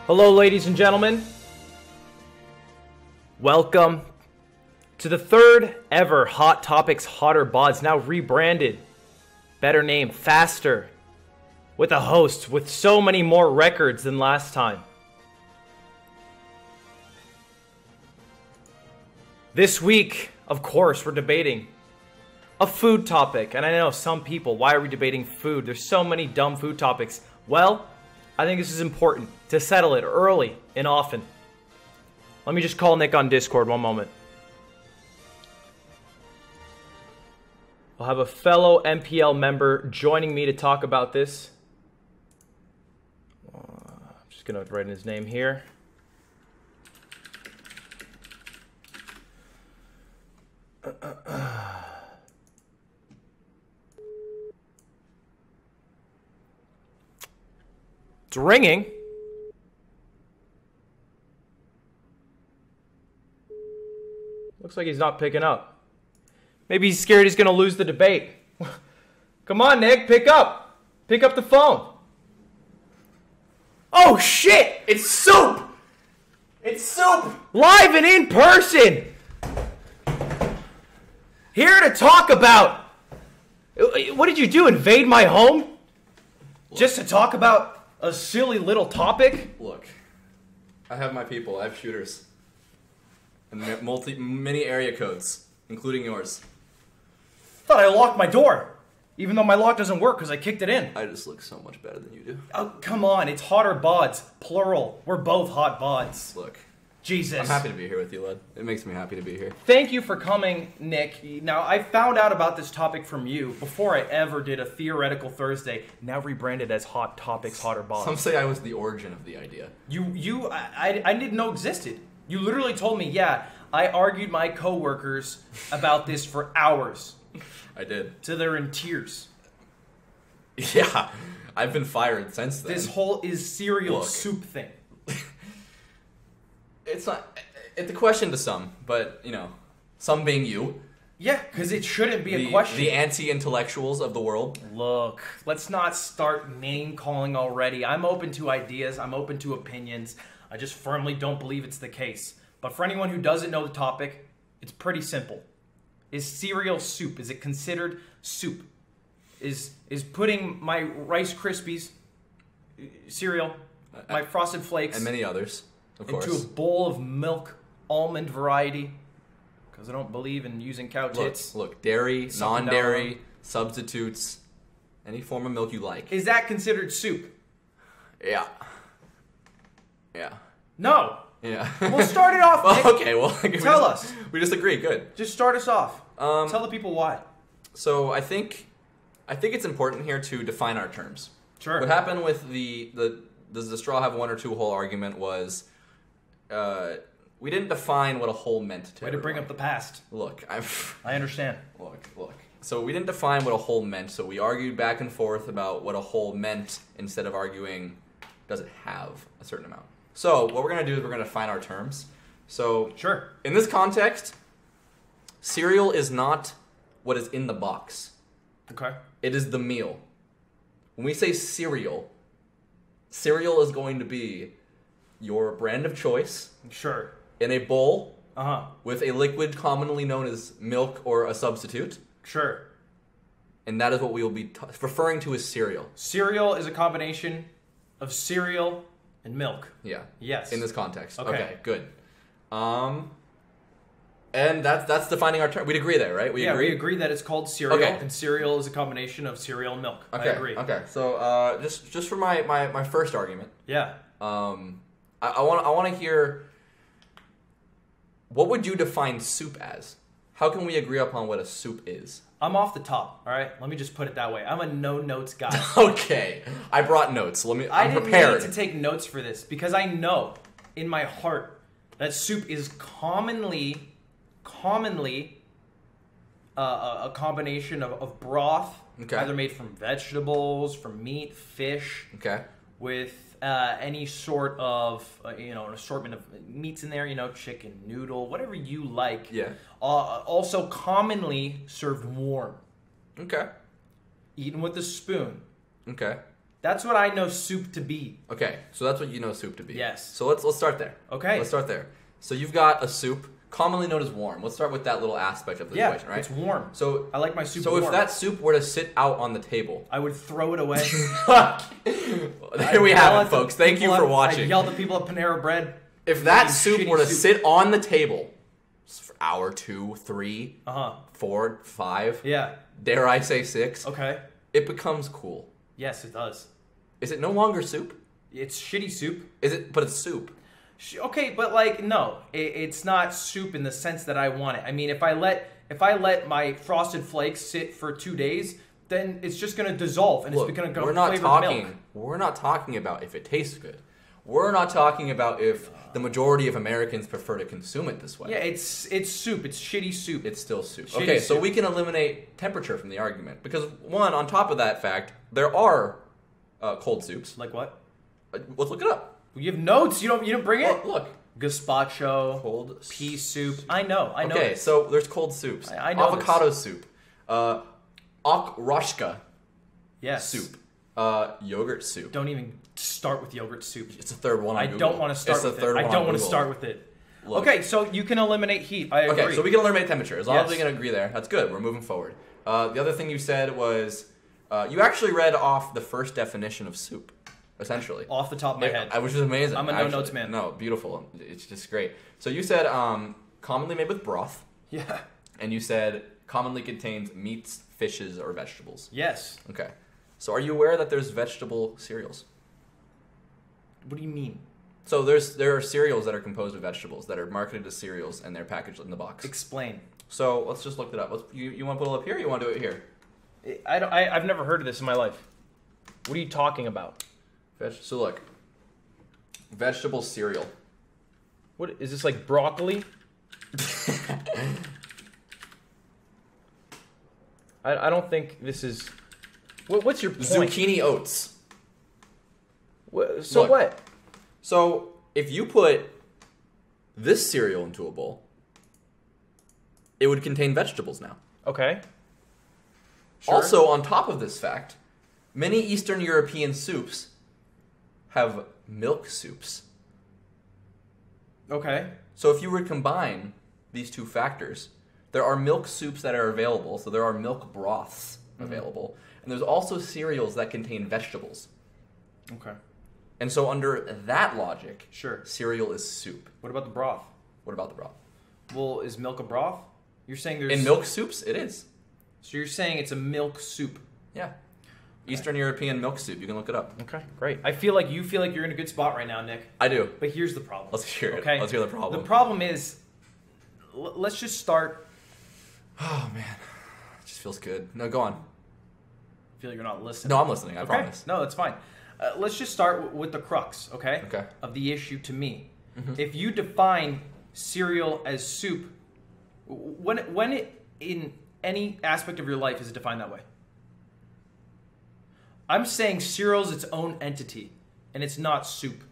Hello, ladies and gentlemen. Welcome to the third ever Hot Topics Hotter Bods, now rebranded, better name, faster, with a host with so many more records than last time. This week, of course, we're debating a food topic. And I know some people, why are we debating food? There's so many dumb food topics. Well, I think this is important to settle it early and often. Let me just call Nick on Discord one moment. I'll have a fellow MPL member joining me to talk about this. I'm just going to write in his name here. It's ringing. Looks like he's not picking up. Maybe he's scared he's going to lose the debate. Come on, Nick, pick up. Pick up the phone. Oh, shit! It's Soup! It's Soup! Live and in person! Here to talk about... What did you do, invade my home? Look. Just to talk about a silly little topic? Look, I have my people. I have shooters. And many area codes, including yours. Thought I locked my door. Even though my lock doesn't work because I kicked it in. I just look so much better than you do. Oh, come on. It's hotter bods. Plural. We're both hot bods. Look. Jesus. I'm happy to be here with you, Lud. It makes me happy to be here. Thank you for coming, Nick. Now, I found out about this topic from you before I ever did a Theoretical Thursday, now rebranded as Hot Topics, Hotter Bods. Some say I was the origin of the idea. I didn't know existed. You literally told me, yeah, I argued my coworkers about this for hours. I did. Till they're in tears. Yeah, I've been fired since then. This whole is cereal soup thing. It's not... It's a question to some, but, you know, some being you. Yeah, because it shouldn't be a question. The anti-intellectuals of the world. Look, let's not start name-calling already. I'm open to ideas. I'm open to opinions. I just firmly don't believe it's the case. But for anyone who doesn't know the topic, it's pretty simple. Is cereal soup? Is it considered soup? Is putting my Rice Krispies cereal, my Frosted Flakes... And many others, of course. Into a bowl of milk, almond variety... Because I don't believe in using cow tits. Look, dairy, non-dairy, substitutes, any form of milk you like. Is that considered soup? Yeah. Yeah. No. Yeah. We'll start it off, Nick. Well, okay, well... Tell us. We just agree, good. Just start us off. Tell the people why. So I think it's important here to define our terms. Sure. What happened with the does the straw have one or two hole argument was... we didn't define what a hole meant to Way to bring up the past. Look, I understand. Look. So we didn't define what a hole meant, so we argued back and forth about what a hole meant instead of arguing, does it have a certain amount? So what we're going to do is we're going to define our terms. So Sure. In this context, cereal is not what is in the box. Okay. It is the meal. When we say cereal is going to be your brand of choice. Sure. In a bowl with a liquid commonly known as milk or a substitute. Sure. And that is what we will be referring to as cereal. Cereal is a combination of cereal and milk. Yeah. Yes. In this context. Okay, good. And that's defining our term. We'd agree there, right? We agree that it's called cereal, okay. And cereal is a combination of cereal and milk. Okay. I agree. Okay. So just for my first argument. Yeah. I want to hear, what would you define soup as? How can we agree upon what a soup is? I'm off the top, all right? Let me just put it that way. I'm a no-notes guy. Okay. I brought notes. I'm prepared. I didn't need to take notes for this because I know in my heart that soup is commonly a combination of broth, either made from vegetables, from meat, fish, with any sort of an assortment of meats in there, chicken, noodle, whatever you like. Yeah. Also commonly served warm. Okay. Eaten with a spoon. Okay. That's what I know soup to be. Okay, so that's what you know soup to be. Yes. So let's start there. Okay. Let's start there. So you've got a soup, commonly known as warm. Let's start with that little aspect of the equation, right? It's warm. So I like my soup So warm. if that soup were to sit out on the table, I would throw it away. there we have it, folks. Thank you for watching. I yelled at people at Panera Bread. If that soup were to soup. sit on the table for hour 2, 3, 4, 5, Yeah. dare I say 6, Okay. it becomes cool. Yes, it does. Is it no longer soup? It's shitty soup. Is it? But it's soup. Okay, but like no, it's not soup in the sense that I want it. I mean, if I let my Frosted Flakes sit for 2 days, then it's just gonna dissolve and Look, it's gonna go we're not flavored talking. milk. We're not talking about if it tastes good. We're not talking about if the majority of Americans prefer to consume it this way. Yeah, it's soup. It's shitty soup. It's still soup. Shitty Okay, so soup. we can eliminate temperature from the argument because one, on top of that fact, there are cold soups. Like what? Let's look it up. You have notes. You don't bring it. Look. Gazpacho, Cold pea soup. I know. Okay, this. so there's cold soups. I know avocado soup, okroshka Yes. soup, yogurt soup. Don't even start with yogurt soup. It's the third one on I Google. don't want to start It's the with third it. I one don't on want to Google. start with it. Look. Okay, so you can eliminate heat. I agree. Okay, so we can eliminate temperature. As long as we Yes. can agree there, that's good. We're moving forward. The other thing you said was you actually read off the first definition of soup, essentially. Off the top of my head. Which is amazing. I'm a no-notes man. No, beautiful. It's just great. So you said commonly made with broth, Yeah. and you said commonly contains meats, fishes, or vegetables. Yes. Okay. So are you aware that there's vegetable cereals? What do you mean? So there are cereals that are composed of vegetables that are marketed as cereals and they're packaged in the box. Explain. So let's just look it up. You want to put it up here or you want to do it here? I've never heard of this in my life. What are you talking about? So look. Vegetable cereal. What is this, like broccoli? I don't think this is. What's your point? Zucchini oats. So Look. what? So if you put this cereal into a bowl, it would contain vegetables now. Okay. Sure. Also, on top of this fact, many Eastern European soups have milk soups. Okay. So if you were to combine these two factors, there are milk soups that are available, so there are milk broths available, and there's also cereals that contain vegetables. Okay. And so under that logic, Sure. cereal is soup. What about the broth? What about the broth? Well, is milk a broth? You're saying there's In milk soups, it is. So you're saying it's a milk soup. Yeah. Eastern European milk soup. You can look it up. Okay, great. I feel like you're in a good spot right now, Nick. I do. But here's the problem. Let's hear it. Okay. Let's hear the problem. The problem is, let's just start. Oh, man. It just feels good. No, go on. I feel like you're not listening. No, I'm listening. I Okay. promise. No, that's fine. Let's just start with the crux, okay? Okay. Of the issue to me. If you define cereal as soup, when it in any aspect of your life is it defined that way? I'm saying cereal is its own entity, and it's not soup.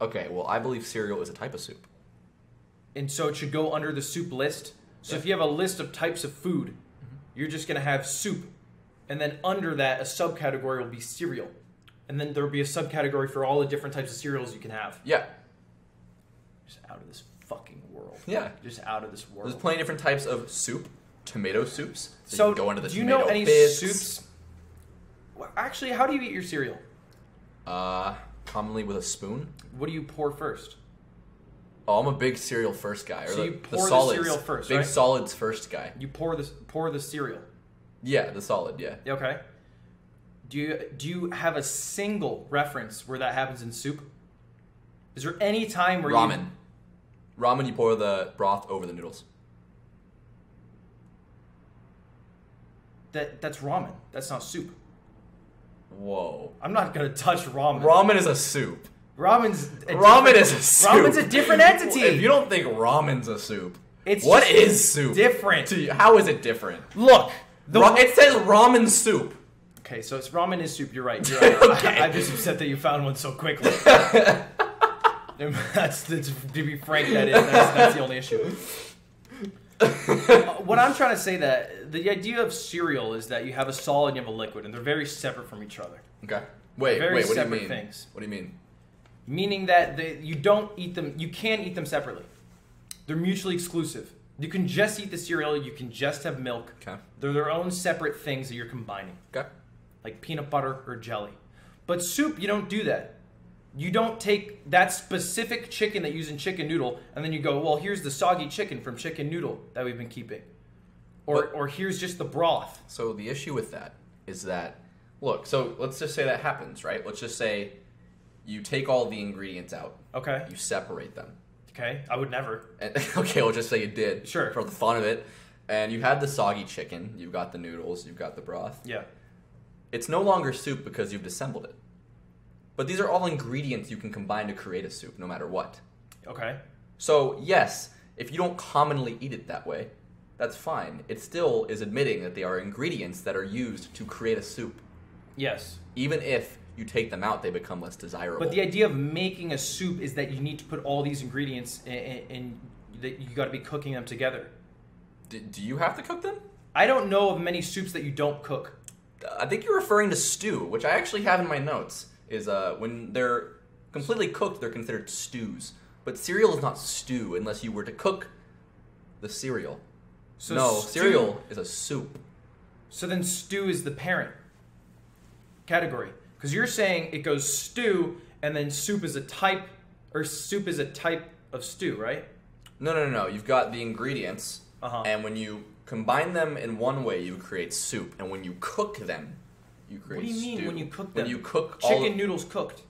Okay, well, I believe cereal is a type of soup. And so it should go under the soup list. So if you have a list of types of food, you're just going to have soup. And then under that, a subcategory will be cereal. And then there will be a subcategory for all the different types of cereals you can have. Yeah. Just out of this fucking world. Yeah. Just out of this world. There's plenty of different types of soup. Tomato soups. So you can go into the do you tomato know any bits. soups? Well, actually, how do you eat your cereal? Commonly with a spoon. What do you pour first? Oh, I'm a big cereal first guy. Or So the, you pour the solids. cereal first, Big right? solids first guy. You pour the cereal. Yeah, the solid, yeah. Okay. Do you have a single reference where that happens in soup? Is there any time where Ramen. Ramen, you pour the broth over the noodles. that's ramen? That's not soup. Whoa. I'm not gonna touch ramen. Ramen is a soup. Ramen's Ramen is a soup. Ramen's a different entity. If you don't think ramen's a soup, It's what just is soup? different. To you? How is it different? Look, It says ramen soup. okay, so it's ramen is soup. You're right. You're right. Okay. I'm just upset that you found one so quickly. that's to be frank. That's the only issue. What I'm trying to say that the idea of cereal is that you have a solid and you have a liquid, and they're very separate from each other. Okay. Wait. Very What do you separate mean? things. What do you mean? Meaning that you don't eat them. You can't eat them separately. They're mutually exclusive. You can just eat the cereal. You can just have milk. Okay. They're their own separate things that you're combining. Okay. Like peanut butter or jelly. But soup, you don't do that. You don't take that specific chicken that you use in chicken noodle, and then you go, well, here's the soggy chicken from chicken noodle that we've been keeping. Or here's just the broth. So the issue with that is that, look, so let's just say that happens, right? Let's just say you take all the ingredients out. Okay. You separate them. Okay. I would never. And, okay, we'll just say you did. Sure. For the fun of it. And you had the soggy chicken. You've got the noodles. You've got the broth. Yeah. It's no longer soup because you've dissembled it. But these are all ingredients you can combine to create a soup, no matter what. Okay. So, yes, if you don't commonly eat it that way, that's fine. It still is admitting that they are ingredients that are used to create a soup. Yes. Even if you take them out, they become less desirable. But the idea of making a soup is that you need to put all these ingredients in that you got to be cooking them together. Do you have to cook them? I don't know of many soups that you don't cook. I think you're referring to stew, which I actually have in my notes. Is when they're completely cooked, they're considered stews. But cereal is not stew unless you were to cook the cereal. So no, cereal is a soup. So then stew is the parent category. Because you're saying it goes stew and then soup is a type, or soup is a type of stew, right? No. You've got the ingredients, Uh-huh. and when you combine them in one way, you create soup. And when you cook them, you create stew. What do you mean when you cook them? When you cook chicken noodles cooked.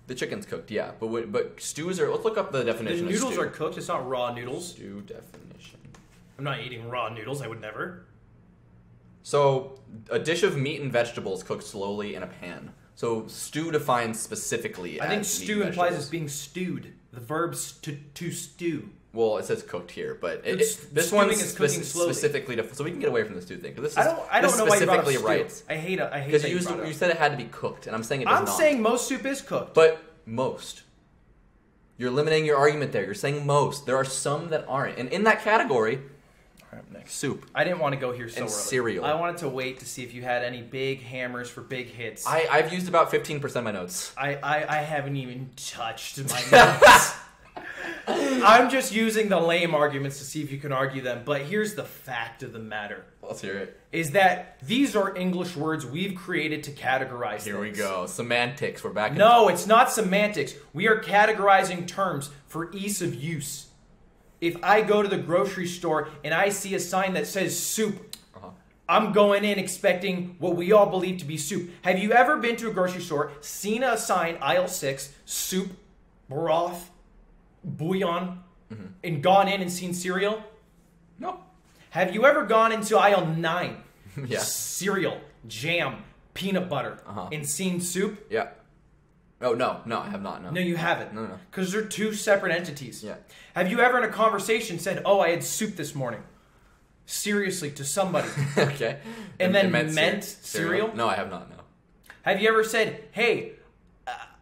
The chicken's cooked, yeah. But stews are... Let's look up the definition The of stew. noodles are cooked. It's not raw noodles. Stew definition. I'm not eating raw noodles. I would never. So, a dish of meat and vegetables cooked slowly in a pan. So, stew defines specifically I think as stew meat and implies vegetables. it's being stewed. The verb to stew. Well, it says cooked here, but this Stewing one's is cooking slowly. specifically to... So we can get away from the stew thing. Because this I is don't know why you brought up specifically stew. right. I hate Because that you, you brought it up. you said it had to be cooked, and I'm saying it does I'm not. saying most soup is cooked. But most. You're limiting your argument there. You're saying most. There are some that aren't. And in that category, All right, next. soup. I didn't want to go here so And early. cereal. I wanted to wait to see if you had any big hammers for big hits. I've used about 15% of my notes. I haven't even touched my notes. I'm just using the lame arguments to see if you can argue them. But here's the fact of the matter. Let's hear it. Is that these are English words we've created to categorize Here we things. go. Semantics. We're back in... No, it's not semantics. We are categorizing terms for ease of use. If I go to the grocery store and I see a sign that says soup, I'm going in expecting what we all believe to be soup. Have you ever been to a grocery store, seen a sign, aisle 6, soup, broth, bouillon, and gone in and seen cereal? No. Have you ever gone into aisle 9, Yeah. cereal, jam, peanut butter, and seen soup? Yeah. Oh, no. No, I have not. No. No, you haven't. No. Because they're two separate entities. Yeah. Have you ever in a conversation said, oh, I had soup this morning? Seriously, to somebody. Okay. And It then meant cereal? No, I have not, no. Have you ever said, hey,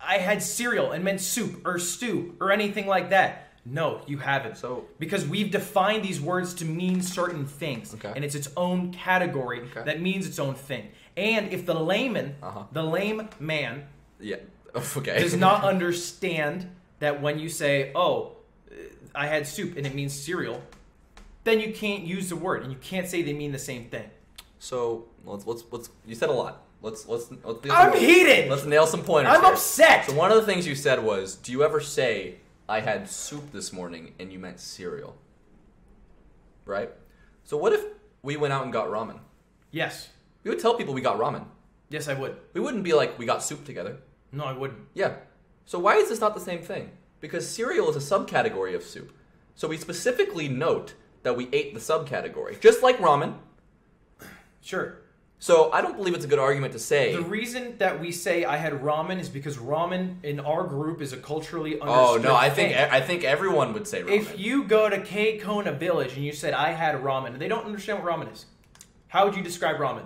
I had cereal and meant soup or stew or anything like that? No, you haven't. So- because we've defined these words to mean certain things. Okay. And it's its own category that means its own thing. And if the layman, the lame man, Yeah. Okay. does not understand that when you say, oh, I had soup and it means cereal, then you can't use the word and you can't say they mean the same thing. So let's you said a lot. Let's I'm heated. Let's nail some pointers. I'm here. upset. So one of the things you said was, do you ever say I had soup this morning and you meant cereal? Right? So what if we went out and got ramen? Yes. We would tell people we got ramen. Yes, I would. We wouldn't be like we got soup together. No, I wouldn't. Yeah. So why is this not the same thing? Because cereal is a subcategory of soup. So we specifically note that we ate the subcategory, just like ramen. Sure. So I don't believe it's a good argument to say. The reason that we say I had ramen is because ramen in our group is a culturally understood Oh no, I thing. think everyone would say ramen. If you go to K Kona Village and you said I had ramen, they don't understand what ramen is. How would you describe ramen?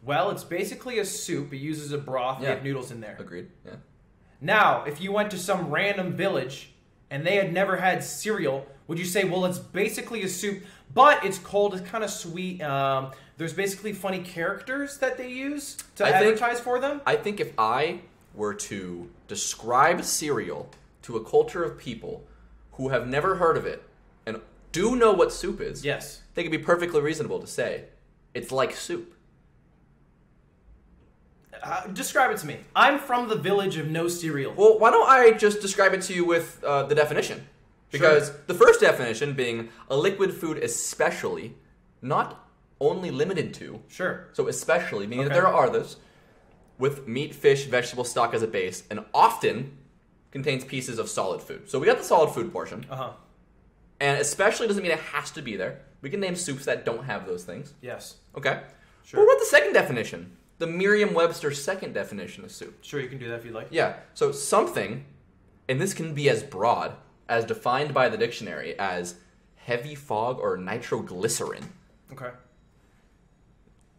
Well, it's basically a soup. It uses a broth. They have noodles in there. Agreed. Yeah. Now, if you went to some random village and they had never had cereal, would you say, well, it's basically a soup, but it's cold, it's kind of sweet. There's basically funny characters that they use to advertise for them? I think if I were to describe cereal to a culture of people who have never heard of it and do know what soup is, yes, I think it'd be perfectly reasonable to say it's like soup. Describe it to me. I'm from the village of no cereal. Well, why don't I just describe it to you with the definition? Because the first definition being a liquid food especially, not only limited to. Sure. So especially, meaning that there are others, with meat, fish, vegetable stock as a base, and often contains pieces of solid food. So we got the solid food portion. Uh-huh. And especially doesn't mean it has to be there. We can name soups that don't have those things. Yes. Okay. Sure. What about the second definition? The Merriam-Webster second definition of soup. Sure, you can do that if you'd like. Yeah. So something, and this can be as broad as defined by the dictionary as heavy fog or nitroglycerin. Okay.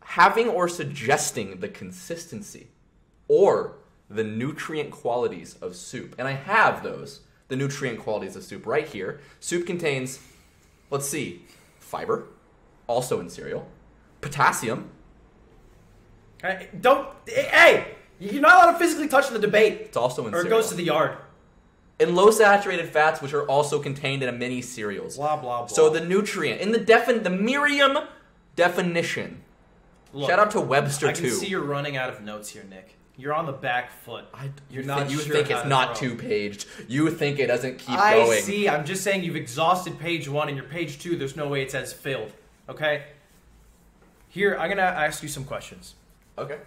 Having or suggesting the consistency or the nutrient qualities of soup. And I have those, the nutrient qualities of soup right here. Soup contains, let's see, fiber, also in cereal, potassium. Hey, you're not allowed to physically touch the debate. It's also in cereal. Or it goes to the yard. And low saturated fats, which are also contained in many cereals. Blah, blah, blah. So the nutrient, in the Merriam definition. Look, shout out to Webster, I can too. see you're running out of notes here, Nick. You're on the back foot. You think it's not two-paged. You think it doesn't keep going. I see. I'm just saying you've exhausted page 1 and your page 2, there's no way it says filled. Okay? Here, I'm going to ask you some questions. Okay.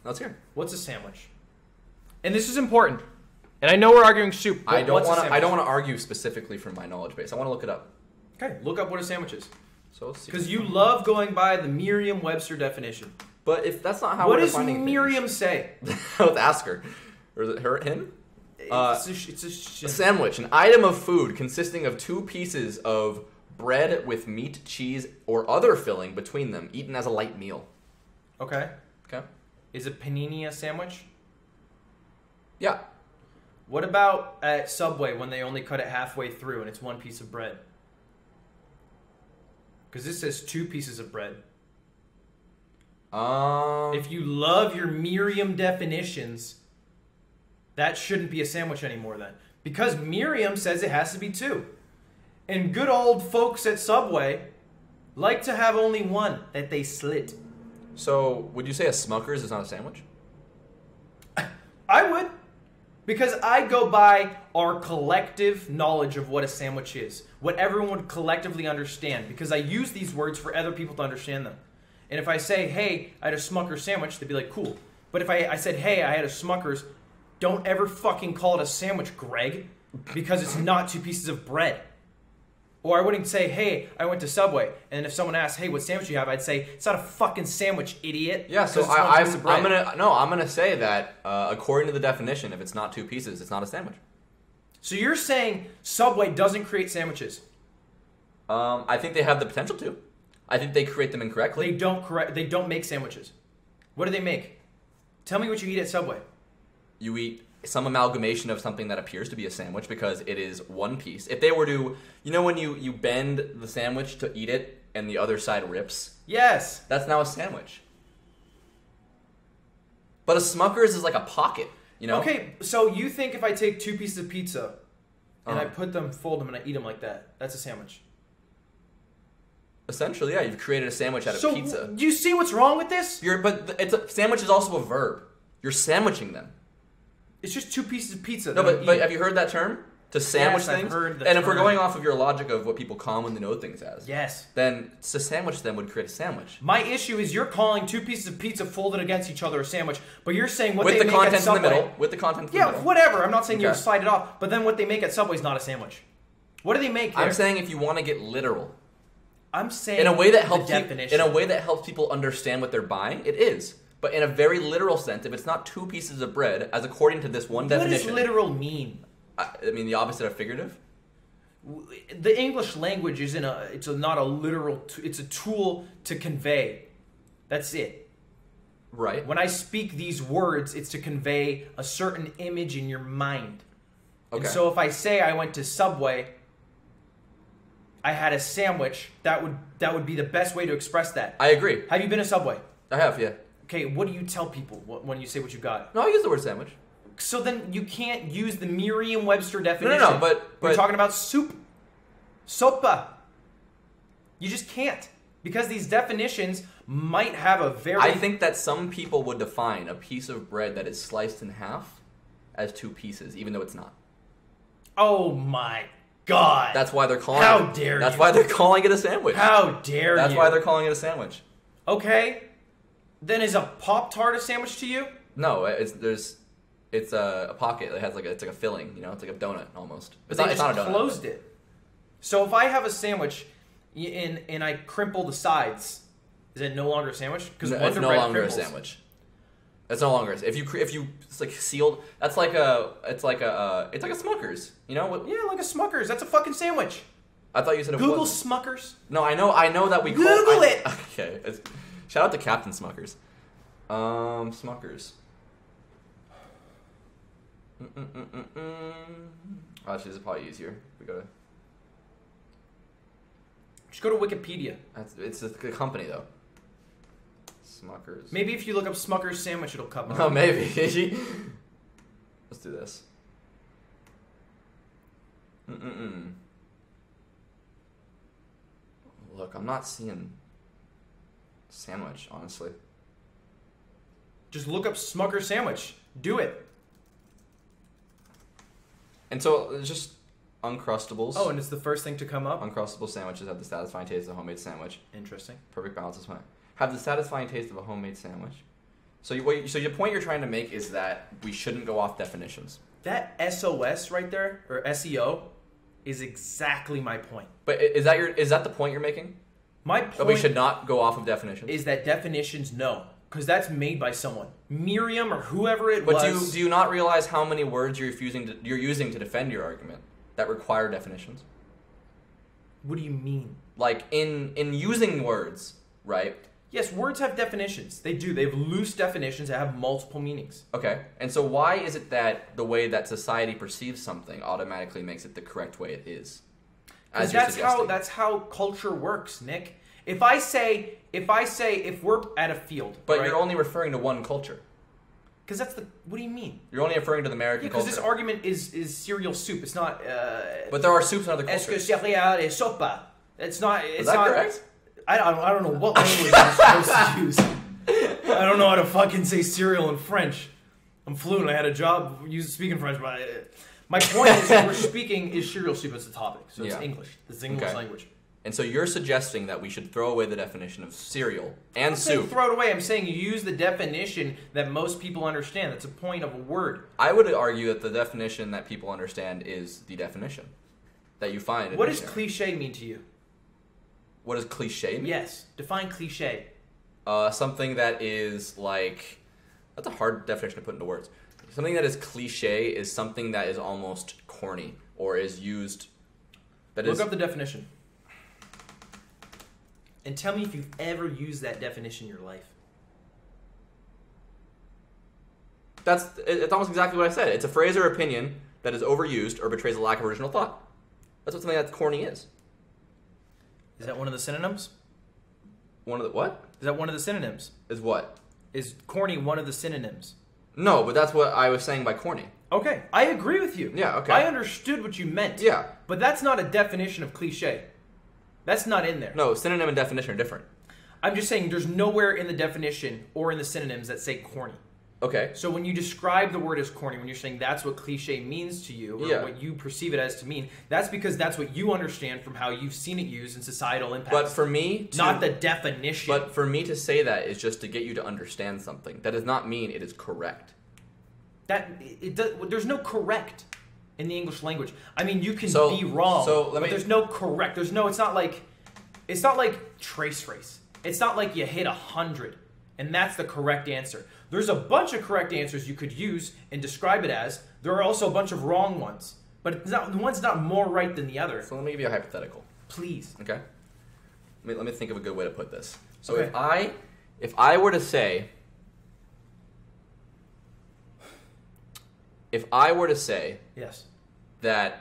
Let's hear. What's a sandwich? And this is important. And I know we're arguing soup, but I don't what's a sandwich? want to argue specifically from my knowledge base. I want to look it up. Okay, look up what a sandwich is. So let's see. Because you love going by the Merriam-Webster definition. But if that's not how what we're does defining Merriam say? Let's ask her. Or is it her, him? A A sandwich, an item of food consisting of 2 pieces of bread with meat, cheese, or other filling between them, eaten as a light meal. Okay. Okay. Is a panini a sandwich? Yeah. What about at Subway when they only cut it halfway through and it's 1 piece of bread? Because this says 2 pieces of bread. If you love your Merriam definitions, that shouldn't be a sandwich anymore then. Because Merriam says it has to be 2. And good old folks at Subway like to have only 1 that they slit. So, would you say a Smucker's is not a sandwich? I would. Because I go by our collective knowledge of what a sandwich is. What everyone would collectively understand. Because I use these words for other people to understand them. And if I say, hey, I had a Smucker's sandwich, they'd be like, cool. But if I said, hey, I had a Smucker's, don't ever fucking call it a sandwich, Greg. Because it's not 2 pieces of bread. Or I wouldn't say, hey, I went to Subway. And if someone asked, hey, what sandwich do you have? I'd say, it's not a fucking sandwich, idiot. Yeah, so I'm gonna say that according to the definition, if it's not 2 pieces, it's not a sandwich. So you're saying Subway doesn't create sandwiches? I think they have the potential to. I think they create them incorrectly. They don't make sandwiches. What do they make? Tell me what you eat at Subway. You eat some amalgamation of something that appears to be a sandwich because it is 1 piece. If they were to, when you bend the sandwich to eat it and the other side rips? Yes. That's now a sandwich. But a Smucker's is like a pocket, Okay, so you think if I take 2 pieces of pizza and I fold them and I eat them like that, that's a sandwich? Essentially, yeah. You've created a sandwich out of pizza. Do you see what's wrong with this? Sandwich is also a verb. You're sandwiching them. It's just 2 pieces of pizza. No, but have you heard that term? To sandwich things? I've heard the And if we're term. going off of your logic of what people commonly know things as, yes, then to sandwich them would create a sandwich. My issue is you're calling 2 pieces of pizza folded against each other a sandwich, but you're saying what with they the make contents at Subway, in the middle. With the contents in the middle. Yeah, whatever. I'm not saying you Okay. slide it off, but then what they make at Subway is not a sandwich. What do they make there? I'm saying if you want to get literal, I'm saying in a way that helps people understand what they're buying, it is. But in a very literal sense, if it's not 2 pieces of bread, as according to this one definition, what does literal mean? I mean the opposite of figurative. The English language not a literal. It's a tool to convey. That's it. Right. When I speak these words, it's to convey a certain image in your mind. Okay. And so if I say I went to Subway, I had a sandwich, that would be the best way to express that. I agree. Have you been to Subway? I have, yeah. Okay, what do you tell people when you say what you got? No, I use the word sandwich. So then you can't use the Merriam-Webster definition. No, but we're talking about soup. Sopa. You just can't. Because these definitions might have a very... I think that some people would define a piece of bread that is sliced in half as 2 pieces, even though it's not. Oh my God. That's why they're calling How dare you. That's why they're calling it a sandwich. How dare you. That's why they're calling it a sandwich. Okay. Then is a Pop-Tart a sandwich to you? No, it's a pocket. It has it's like a filling, it's like a donut almost. But It's not a donut. Closed it. So if I have a sandwich and I crimple the sides, is it no longer a sandwich? Because No, it's no longer a sandwich. It's no longer. If you it's like sealed. It's like a Smucker's. Yeah, like a Smucker's. That's a fucking sandwich. I thought you said it Google wasn't. Smucker's. No, I know that we Google it. Okay. Shout out to Captain Smuckers. Smuckers. Actually, this is probably easier. We gotta. Just go to Wikipedia. It's a company though. Smuckers. Maybe if you look up Smucker's sandwich, it'll come up. Oh, maybe. Let's do this. Look, I'm not seeing sandwich, honestly. Just look up Smucker's sandwich. Do it. And so, it's just Uncrustables. Oh, and it's the first thing to come up? Uncrustable sandwiches have the satisfying taste of a homemade sandwich. Interesting. Perfect balance is fine. Have the satisfying taste of a homemade sandwich. So your point you're trying to make is that we shouldn't go off definitions. That SOS right there, or SEO, is exactly my point. But is that the point you're making? My point That we should not go off of definitions? is that definitions, no. Because that's made by someone. Merriam or whoever it was. But do you not realize how many words you're using to defend your argument that require definitions? What do you mean? Like, in using words, right? Yes, words have definitions. They do. They have loose definitions that have multiple meanings. Okay. And so why is it that the way that society perceives something automatically makes it the correct way it is? As you're suggesting. That's how culture works, Nick. If we're at a field, But right? you're only referring to one culture. Because that's the. What do you mean? You're only referring to the American Because culture. this argument is cereal soup. It's not. But there are soups in other Est-ce que cultures. céréales et sopa? It's not. It's Is that not, correct? I don't know what language I'm supposed to use. I don't know how to fucking say cereal in French. I'm fluent. I had a job speaking French, but my point is that we're speaking is cereal soup as the topic, so it's Yeah. English. It's English language. And so you're suggesting that we should throw away the definition of cereal and I'm saying soup. throw it away. I'm saying you use the definition that most people understand. That's a point of a word. I would argue that the definition that people understand is the definition that you find. in What the does dictionary. cliche mean to you? What does cliche mean? Yes. Define cliche. Something that is like... That's a hard definition to put into words. Something that is cliche is something that is almost corny or is used... Look up the definition. And tell me if you've ever used that definition in your life. It's almost exactly what I said. It's a phrase or opinion that is overused or betrays a lack of original thought. That's what something that's corny is. Is that one of the synonyms? One of the... What? Is that one of the synonyms? Is what? Is corny one of the synonyms? No, but that's what I was saying by corny. Okay, I agree with you. Yeah, okay. I understood what you meant. Yeah. But that's not a definition of cliche. That's not in there. No, synonym and definition are different. I'm just saying there's nowhere in the definition or in the synonyms that say corny. Okay. So when you describe the word as corny, when you're saying that's what cliche means to you, or what you perceive it as to mean, that's because that's what you understand from how you've seen it used in societal impacts. But for me... not the definition. But for me to say that is just to get you to understand something. That does not mean it is correct. There's no correct in the English language. I mean, you can be wrong, but there's no correct. It's not like trace race. It's not like you hit 100 and that's the correct answer. There's a bunch of correct answers you could use and describe it as. There are also a bunch of wrong ones, but one's not more right than the other. So let me give you a hypothetical. Please. Okay. Let me think of a good way to put this. So Okay. if I were to say, Yes. that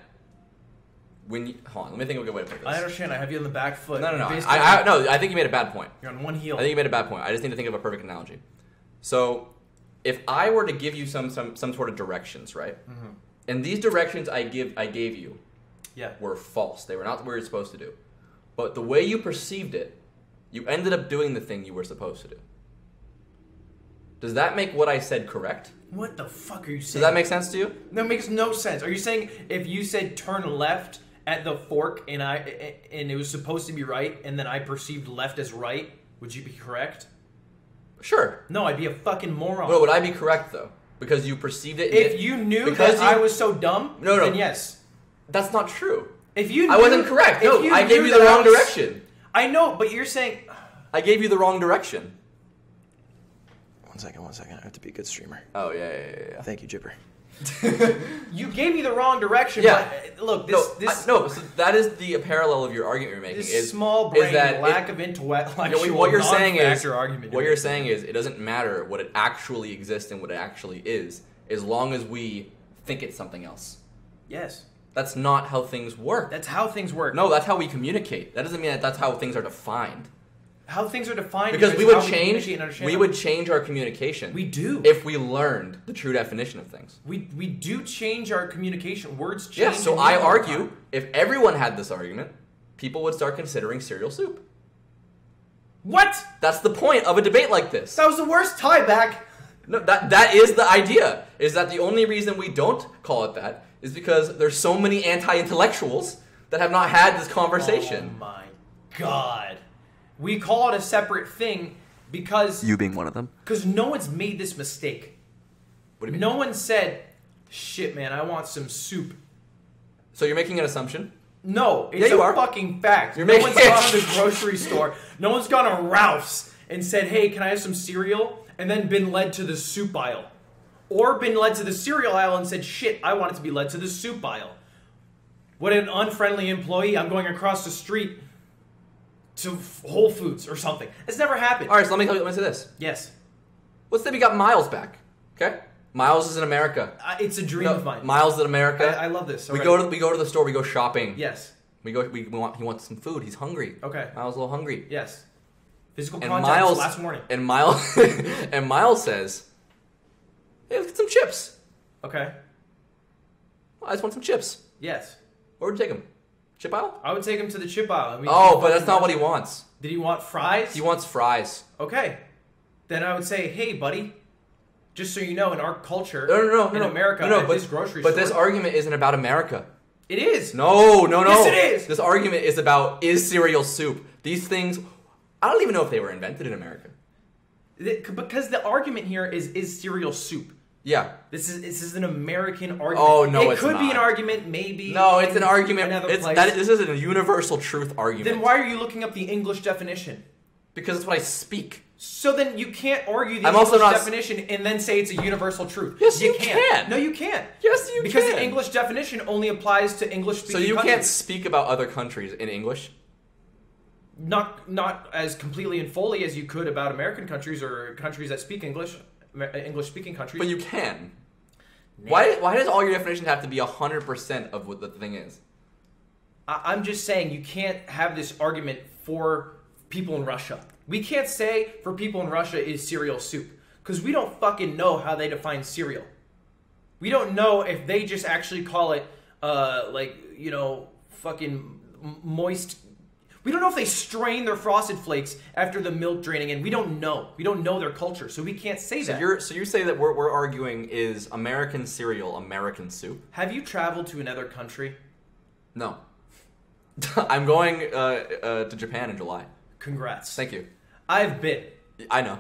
when you... Hold on, let me think of a good way to put this. I understand. I have you on the back foot. No. No, I think you made a bad point. you're on one heel. I think you made a bad point. I just need to think of a perfect analogy. So, if I were to give you some sort of directions, right? Mm-hmm. And these directions I gave you Yeah. were false. They were not what you're supposed to do. But the way you perceived it, you ended up doing the thing you were supposed to do. Does that make what I said correct? What the fuck are you saying? Does that make sense to you? That makes no sense. Are you saying if you said turn left at the fork and it was supposed to be right and then I perceived left as right, would you be correct? Sure. No, I'd be a fucking moron. Well, would I be correct though? Because you perceived it. If you knew that I was so dumb, then yes. That's not true. If you knew, I wasn't correct. No, I gave you the wrong direction. I know, but you're saying... I gave you the wrong direction. One second. I have to be a good streamer. Oh, yeah. Thank you, Jipper. You gave me the wrong direction, Yeah. but look, so that is the parallel of your argument you're making. This small brain, lack of intellectual, what you're saying is, argument. What you're saying is, it doesn't matter what it actually exists and what it actually is, as long as we think it's something else. Yes. That's not how things work. That's how things work. No, that's how we communicate. That doesn't mean that that's how things are defined. How things are defined because we would change our communication. We do. If we learned the true definition of things. We do change our communication. Words change. Yes, so I argue, if everyone had this argument, people would start considering cereal soup. What? That's the point of a debate like this. That was the worst tie back. No, that is the idea. Is that the only reason we don't call it that is because there's so many anti-intellectuals that have not had this conversation. Oh my god. We call it a separate thing because... You being one of them? Because no one's made this mistake. What do you mean? No one said, shit man, I want some soup. So you're making an assumption? No, it's a fucking fact. No one's gone to the grocery store. No one's gone to Ralph's and said, hey, can I have some cereal? And then been led to the soup aisle. Or been led to the cereal aisle and said, shit, I want it to be led to the soup aisle. What an unfriendly employee. I'm going across the street to Whole Foods or something. It's never happened. All right, so let me say this. Yes. Let's say we got Miles back. Okay? Miles is in America. It's a dream of mine. Miles is in America. I love this. We go to the store. We go shopping. Yes. He wants some food. He's hungry. Okay. Miles is a little hungry. Yes. Physical contact last morning. And Miles says, hey, let's get some chips. Okay. I just want some chips. Yes. Where would you take him? Chip aisle? I would take him to the chip aisle. But that's not what he wants. Did he want fries? He wants fries. Okay. Then I would say, hey, buddy, just so you know, in our culture, in America, this grocery store... But this argument isn't about America. It is. No. Yes, it is. This argument is about, is cereal soup. These things, I don't even know if they were invented in America. Because the argument here is cereal soup. Yeah. This is an American argument. Oh, no, it could be an argument, maybe. No, it's an argument. This is a universal truth argument. Then why are you looking up the English definition? Because it's what I speak. So then you can't argue the English definition and then say it's a universal truth. Yes, you can. No, you can't. Yes, you can. Because the English definition only applies to English-speaking countries. So you can't speak about other countries in English? Not as completely and fully as you could about American countries or countries that speak English, English-speaking countries. But you can. Why does all your definitions have to be 100% of what the thing is? I'm just saying you can't have this argument for people in Russia. We can't say for people in Russia is cereal soup because we don't fucking know how they define cereal. We don't know if they just actually call it fucking moist. We don't know if they strain their Frosted Flakes after the milk draining in. We don't know. We don't know their culture, so we can't say that. So you say that we're arguing is American cereal American soup? Have you traveled to another country? No. I'm going to Japan in July. Congrats. Thank you. I've been. I know.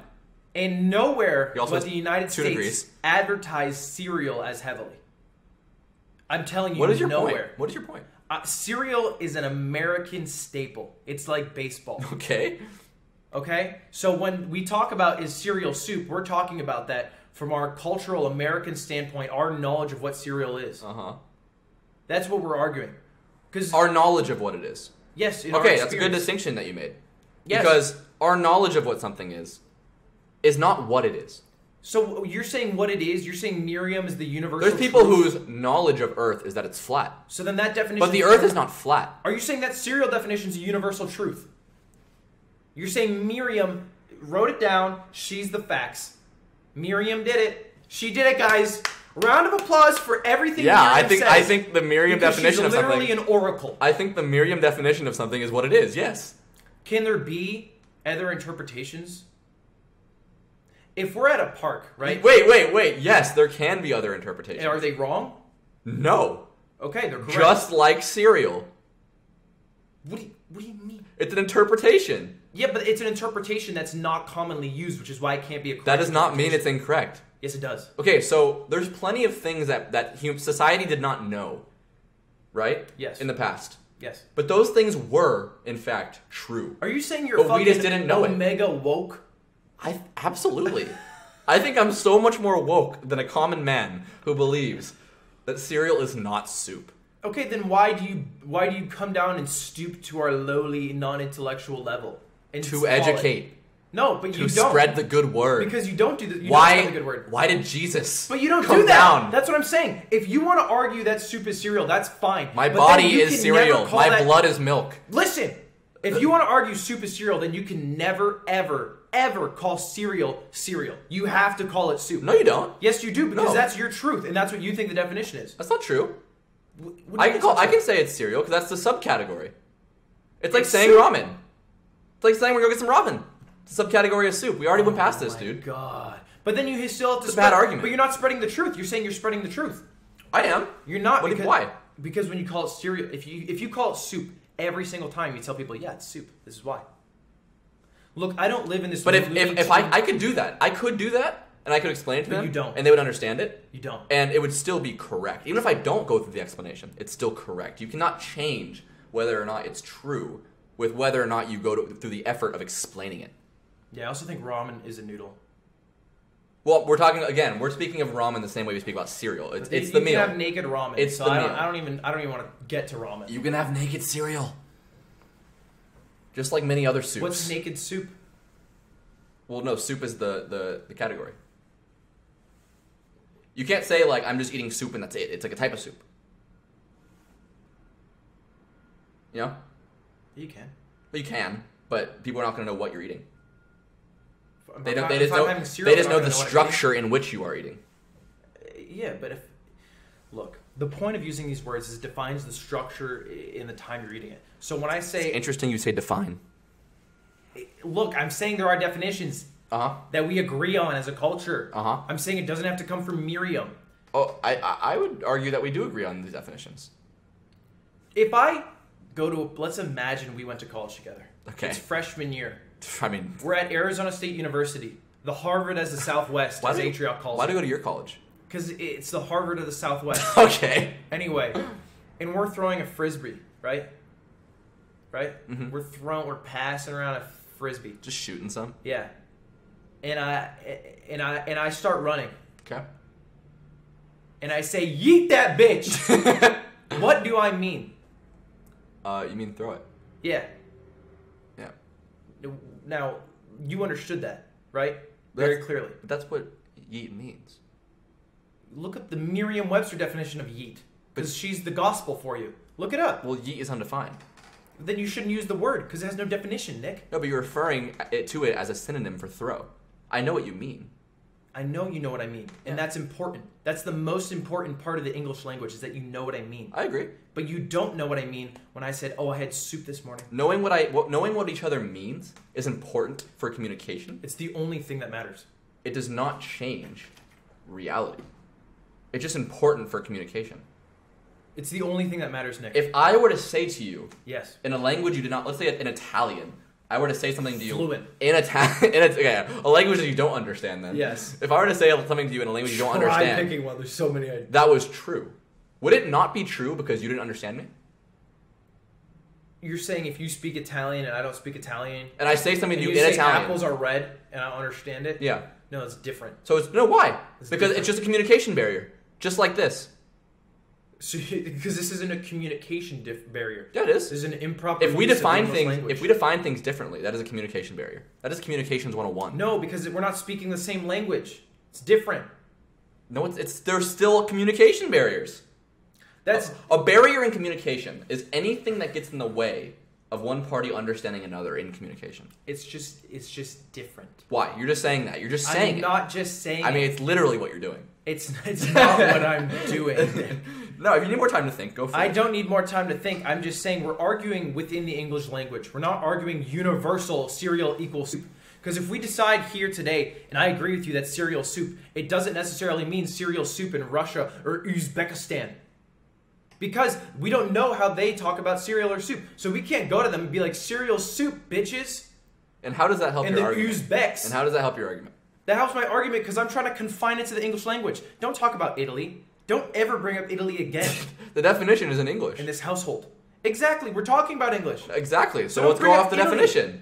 And nowhere but the United States degrees. advertise cereal as heavily. I'm telling you, what is your nowhere. Point? What is your point? Cereal is an American staple. It's like baseball. Okay. So when we talk about is cereal soup, we're talking about that from our cultural American standpoint, our knowledge of what cereal is. That's what we're arguing. Our knowledge of what it is. Yes. Okay, that's a good distinction that you made. Yes. Because our knowledge of what something is not what it is. So you're saying what it is? You're saying Miriam is the universal There's people truth? whose knowledge of Earth is that it's flat. So then that definition... But the Earth is not flat. Are you saying that serial definition is a universal truth? You're saying Miriam wrote it down. She's the facts. Miriam did it. She did it, guys. Round of applause for everything Yeah, Miriam says. I think the Miriam definition of she's something... literally an oracle. I think the Miriam definition of something is what it is, yes. Can there be other interpretations? If we're at a park, right? Wait. Yes, there can be other interpretations. And are they wrong? No. Okay, they're correct. Just like cereal. What do you mean? It's an interpretation. Yeah, but it's an interpretation that's not commonly used, which is why it can't be a correct That does not mean it's incorrect. Yes, it does. Okay, so there's plenty of things that society did not know, right? Yes. In the past. Yes. But those things were, in fact, true. Are you saying you're But we fucking just didn't know it. omega woke? Absolutely. I think I'm so much more woke than a common man who believes that cereal is not soup. Okay, then why do you come down and stoop to our lowly, non-intellectual level and To call educate. it? No, but you To don't spread the good word. because you don't do the, you Why? don't spread the good word. Why did Jesus? But you don't come do that. down? That's what I'm saying. If you want to argue that soup is cereal, that's fine. My But body then you is can cereal. never call My that- blood is milk. Listen, if you want to argue soup is cereal, then you can never, ever, ever call cereal cereal. You have to call it soup. No, you don't. Yes, you do, because No. that's your truth, and that's what you think the definition is. That's not true. What do you I mean can it's not I can say it's cereal because that's the subcategory. It's like It's saying soup. ramen. It's like saying we're gonna go get some ramen. It's a subcategory of soup. We already went past this, my dude. God. But then you still have to It's a bad argument. But you're not spreading the truth. You're saying you're spreading the truth. I am. You're not. What do you- because, why? Because when you call it cereal, if you call it soup every single time, you tell people, yeah, it's soup. This is why. Look, I don't live in this. But if Looney I Tunes- could do that, I could do that, and I could explain it to But them. you don't. And they would understand it. You don't. And it would still be correct. Even if I don't go through the explanation, it's still correct. You cannot change whether or not it's true with whether or not you go through the effort of explaining it. Yeah, I also think ramen is a noodle. Well, we're speaking of ramen the same way we speak about cereal. It's the You can meal. have naked ramen. It's so the I meal. don't even want to get to ramen. You can have naked cereal. Just like many other soups. What's naked soup? Well, no, soup is the category. You can't say, like, I'm just eating soup and that's it. It's like a type of soup. You know? You can. Well, you can, but people are not going to know what you're eating. They If just I'm know, having cereal, they just they're know not the gonna what it structure in which you are eating. is. Yeah, but if... Look, the point of using these words is it defines the structure in the time you're eating it. So when I say... It's interesting you say define. Look, I'm saying there are definitions Uh-huh. that we agree on as a culture. Uh-huh. I'm saying it doesn't have to come from Miriam. Oh, I would argue that we do agree on these definitions. If I go to... Let's imagine we went to college together. Okay. It's freshman year. I mean... We're at Arizona State University. The Harvard as the Southwest, as Atriot calls Why it. do you go to your college? Because it's the Harvard of the Southwest. Okay. Anyway, and we're throwing a frisbee, right? Right? Mhm. We're passing around a frisbee. Just shooting some. Yeah. And I start running. Okay. And I say, "Yeet that bitch." What do I mean? You mean throw it? Yeah. Yeah. Now, you understood that, right? Very clearly. But that's what yeet means. Look up the Merriam-Webster definition of yeet. Because she's the gospel for you. Look it up. Well, yeet is undefined. Then you shouldn't use the word, because it has no definition, Nick. No, but you're referring to it as a synonym for throw. I know what you mean. I know you know what I mean, and that's important. That's the most important part of the English language, is that you know what I mean. I agree. But you don't know what I mean when I said, "Oh, I had soup this morning." Knowing what each other means is important for communication. It's the only thing that matters. It does not change reality. It's just important for communication. It's the only thing that matters, Nick. If I were to say to you, Yes. in a language you did not, let's say in Italian, I were to say something to you Fluent. in Italian, okay, a language that you don't understand then. Yes. If I were to say something to you in a language you don't I'm understand, picking one. There's so many ideas. that was true. Would it not be true because you didn't understand me? You're saying if you speak Italian and I don't speak Italian, And I say something and to you you in say Italian. apples are red and I don't understand it, Yeah. no, it's different. So it's, no, why? It's Because different. it's just a communication barrier. Just like this. So, because this isn't a communication barrier. Yeah, it is. This is an improper. If we use of define English things, language. if we define things differently, that is a communication barrier. That is communications 101. No, because we're not speaking the same language. It's different. No, there's still communication barriers. That's a barrier in communication is anything that gets in the way of one party understanding another in communication. It's just different. Why? You're just saying that. You're just saying I'm not just saying I mean, it's literally what you're doing. It's not what I'm doing. No, if you need more time to think, go for it. I don't need more time to think. I'm just saying we're arguing within the English language. We're not arguing universal cereal equals soup. Because if we decide here today, and I agree with you that cereal soup, it doesn't necessarily mean cereal soup in Russia or Uzbekistan. Because we don't know how they talk about cereal or soup. So we can't go to them and be like, cereal soup, bitches. And how does that help your argument? And the Uzbeks. And how does that help your argument? That helps my argument because I'm trying to confine it to the English language. Don't talk about Italy. Don't ever bring up Italy again. The definition is in English. In this household. Exactly. We're talking about English. Exactly. So don't let's go bring off up the Italy. definition.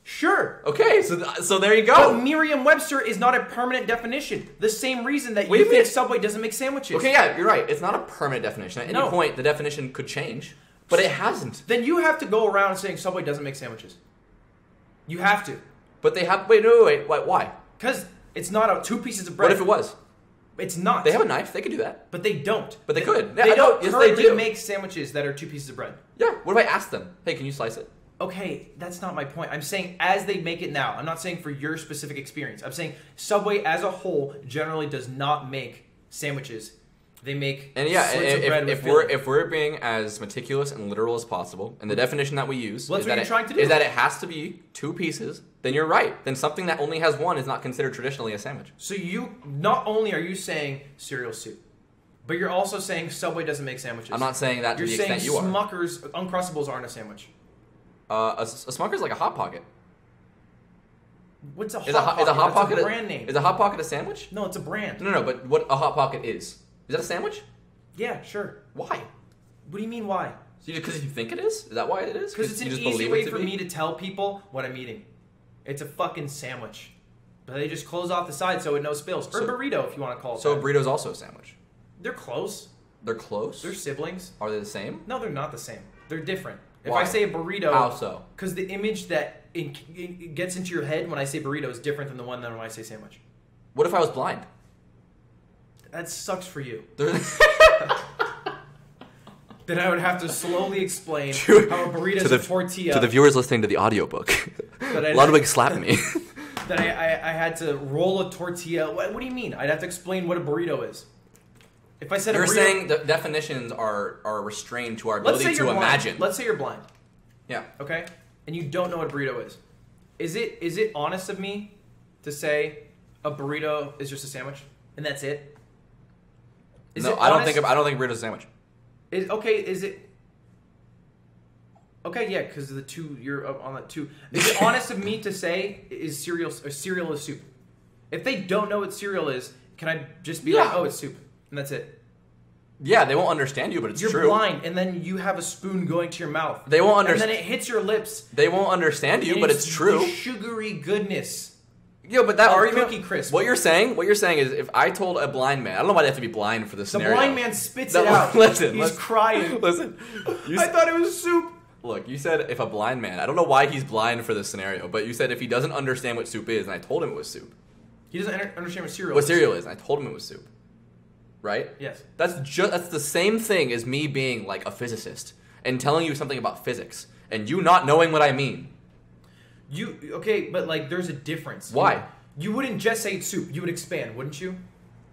Sure. Okay, so there you go. But Merriam-Webster is not a permanent definition. The same reason that you think Subway doesn't make sandwiches. Okay, yeah, you're right. It's not a permanent definition. At any point, the definition could change. But it hasn't. Then you have to go around saying Subway doesn't make sandwiches. You have to. But they have... Wait. Why? Because it's not two pieces of bread. What if it was? It's not. They have a knife. They could do that. But they don't. But they could. They don't currently do. make sandwiches that are two pieces of bread. Yeah. What if I asked them, hey, can you slice it? Okay, that's not my point. I'm saying as they make it now. I'm not saying for your specific experience. I'm saying Subway as a whole generally does not make sandwiches. They make slits of bread with if we're being as meticulous and literal as possible, and the definition that we use is that it has to be two pieces, then you're right. Then something that only has one is not considered traditionally a sandwich. So you not only are you saying cereal soup, but you're also saying Subway doesn't make sandwiches. I'm not saying that to the extent you are. You're saying Smucker's Uncrustables aren't a sandwich. A Smucker's like a Hot Pocket. What's a Hot Pocket? That's a brand name. Is a Hot Pocket a sandwich? No, it's a brand. No, but what a Hot Pocket is that a sandwich? Yeah, sure. Why? What do you mean why? Because you think it is? Is that why it is? Because it's an easy way for me to tell people what I'm eating. It's a fucking sandwich. But they just close off the side so it no spills. Or a burrito if you want to call it So that. a burrito's also a sandwich? They're close. They're close? They're siblings. Are they the same? No, they're not the same. They're different. If Why? I say a burrito... How so? Because the image that it gets into your head when I say burrito is different than the one that when I say sandwich. What if I was blind? That sucks for you. Then I would have to slowly explain how a burrito is a tortilla. To the viewers listening to the audiobook, Ludwig slapped me. That I had to roll a tortilla. What do you mean? I'd have to explain what a burrito is. If I said You're a burrito... saying the definitions are restrained to our ability to imagine. Let's say you're blind. Yeah. Okay? And you don't know what a burrito is. Is it honest of me to say a burrito is just a sandwich and that's it? I don't think burrito's a sandwich. Is it... Okay, yeah, because the two, you're up on that two. Is it honest of me to say cereal is soup? If they don't know what cereal is, can I just be like, oh, it's soup, and that's it? Yeah, they won't understand you, but it's true. You're blind, and then you have a spoon going to your mouth. They won't understand. And then it hits your lips. They won't understand you, but it's true. The sugary goodness. Yeah, but that argument. Cookie Crisp. What you're saying is, if I told a blind man, I don't know why they have to be blind for this scenario. The blind man spits it out. He's crying. Listen. I thought it was soup. Look, you said if a blind man, I don't know why he's blind for this scenario, but you said if he doesn't understand what soup is, and I told him it was soup. He doesn't understand what cereal is. What cereal is, and I told him it was soup. Right? Yes. That's the same thing as me being like a physicist and telling you something about physics and you not knowing what I mean. Okay, but like there's a difference. Why? You wouldn't just say it's soup. You would expand, wouldn't you?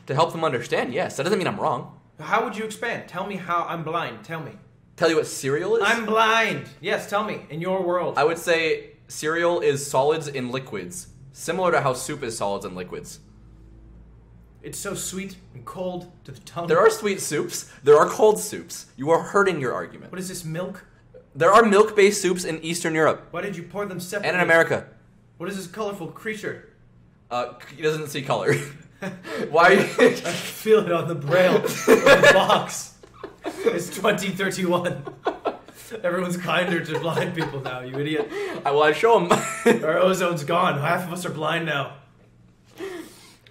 To help them understand, yes. That doesn't mean I'm wrong. How would you expand? Tell me how. I'm blind. Tell me. Tell you what cereal is? I'm blind. Yes, tell me. In your world. I would say cereal is solids in liquids, similar to how soup is solids in liquids. It's so sweet and cold to the tongue. There are sweet soups. There are cold soups. You are hurting your argument. What is this, milk? There are milk-based soups in Eastern Europe. Why did you pour them separately? And in America. What is this colorful creature? He doesn't see color. Why are you... I feel it on the braille of the box. It's 2031. Everyone's kinder to blind people now, you idiot. I show him. Our ozone's gone. Half of us are blind now.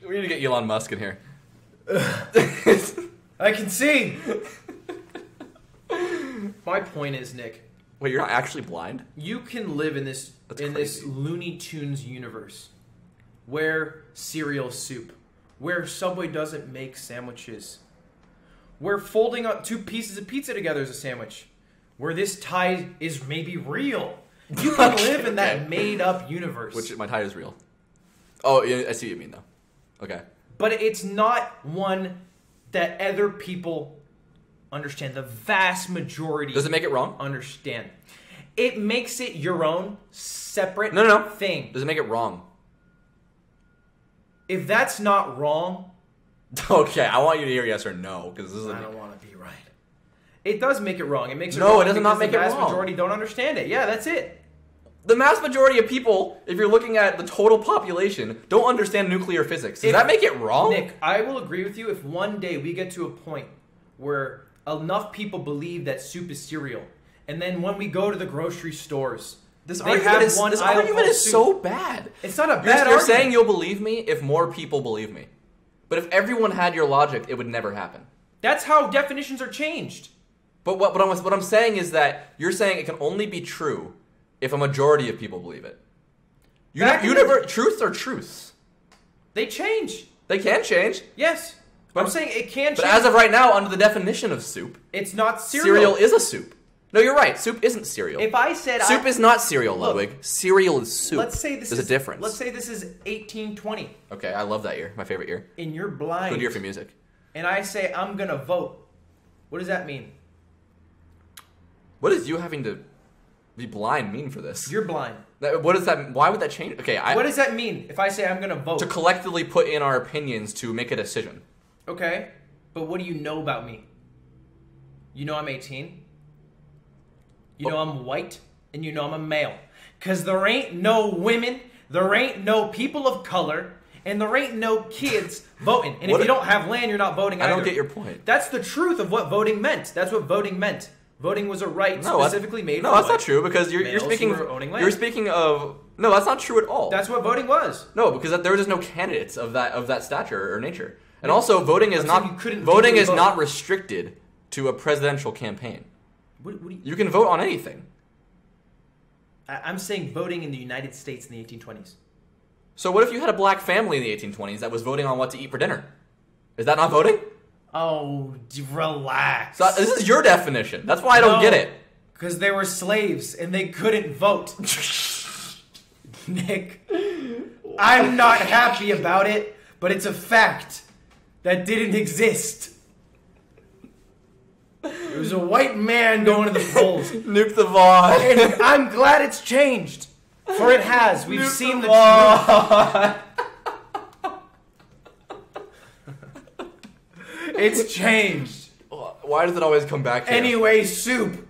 We need to get Elon Musk in here. I can see. My point is, Nick. Wait, you're not actually blind? You can live in this this Looney Tunes universe where cereal soup, where Subway doesn't make sandwiches, where folding up 2 pieces of pizza together is a sandwich, where this tie is maybe real. You can live in that made-up universe. Which, my tie is real. Oh, yeah, I see what you mean, though. Okay. But it's not one that other people understand. The vast majority... Does it make it wrong? ...understand. It makes it your own separate thing. Does it make it wrong? If that's not wrong... Okay, I want you to hear yes or no, because this is... I don't want to be right. It does make it wrong. It makes it wrong. No, it does not make it wrong. The vast majority don't understand it. Yeah, that's it. The vast majority of people, if you're looking at the total population, don't understand nuclear physics. Does that make it wrong? Nick, I will agree with you if one day we get to a point where enough people believe that soup is cereal, and then when we go to the grocery stores... This argument is so bad. It's not a bad argument. You're saying you'll believe me if more people believe me. But if everyone had your logic, it would never happen. That's how definitions are changed. But what I'm saying is that you're saying it can only be true if a majority of people believe it. Truths are truths. They change. They can change. Yes. But I'm saying it can change. But as of right now, under the definition of soup... It's not cereal. Cereal is a soup. No, you're right. Soup isn't cereal. If I said... Soup is not cereal, Ludwig. Cereal is soup. Let's say There's a difference. Let's say this is 1820. Okay, I love that year. My favorite year. And you're blind. Good year for music. And I say, I'm going to vote. What does that mean? What does you having to be blind mean for this? You're blind. What does that... Why would that change? Okay, what does that mean if I say I'm going to vote? To collectively put in our opinions to make a decision. Okay, but what do you know about me? You know I'm 18. You know I'm white, and you know I'm a male. Because there ain't no women, there ain't no people of color, and there ain't no kids voting. And if you don't have land, you're not voting either. I don't get your point. That's the truth of what voting meant. That's what voting meant. Voting was a right specifically made for No, that's not true, because you're speaking of... No, that's not true at all. That's what voting was. No, because there were just no candidates of that stature or nature. And also, voting is not restricted to a presidential campaign. What you can vote on anything. I'm saying voting in the United States in the 1820s. So what if you had a black family in the 1820s that was voting on what to eat for dinner? Is that not voting? Oh, relax. So this is your definition. That's why I don't get it. Because they were slaves and they couldn't vote. Nick, I'm not happy about it, but it's a fact that didn't exist. It was a white man going to the polls. Nuke the VOD. And I'm glad it's changed. For it has. We've seen the truth. It's changed. Why does it always come back here? Anyway, soup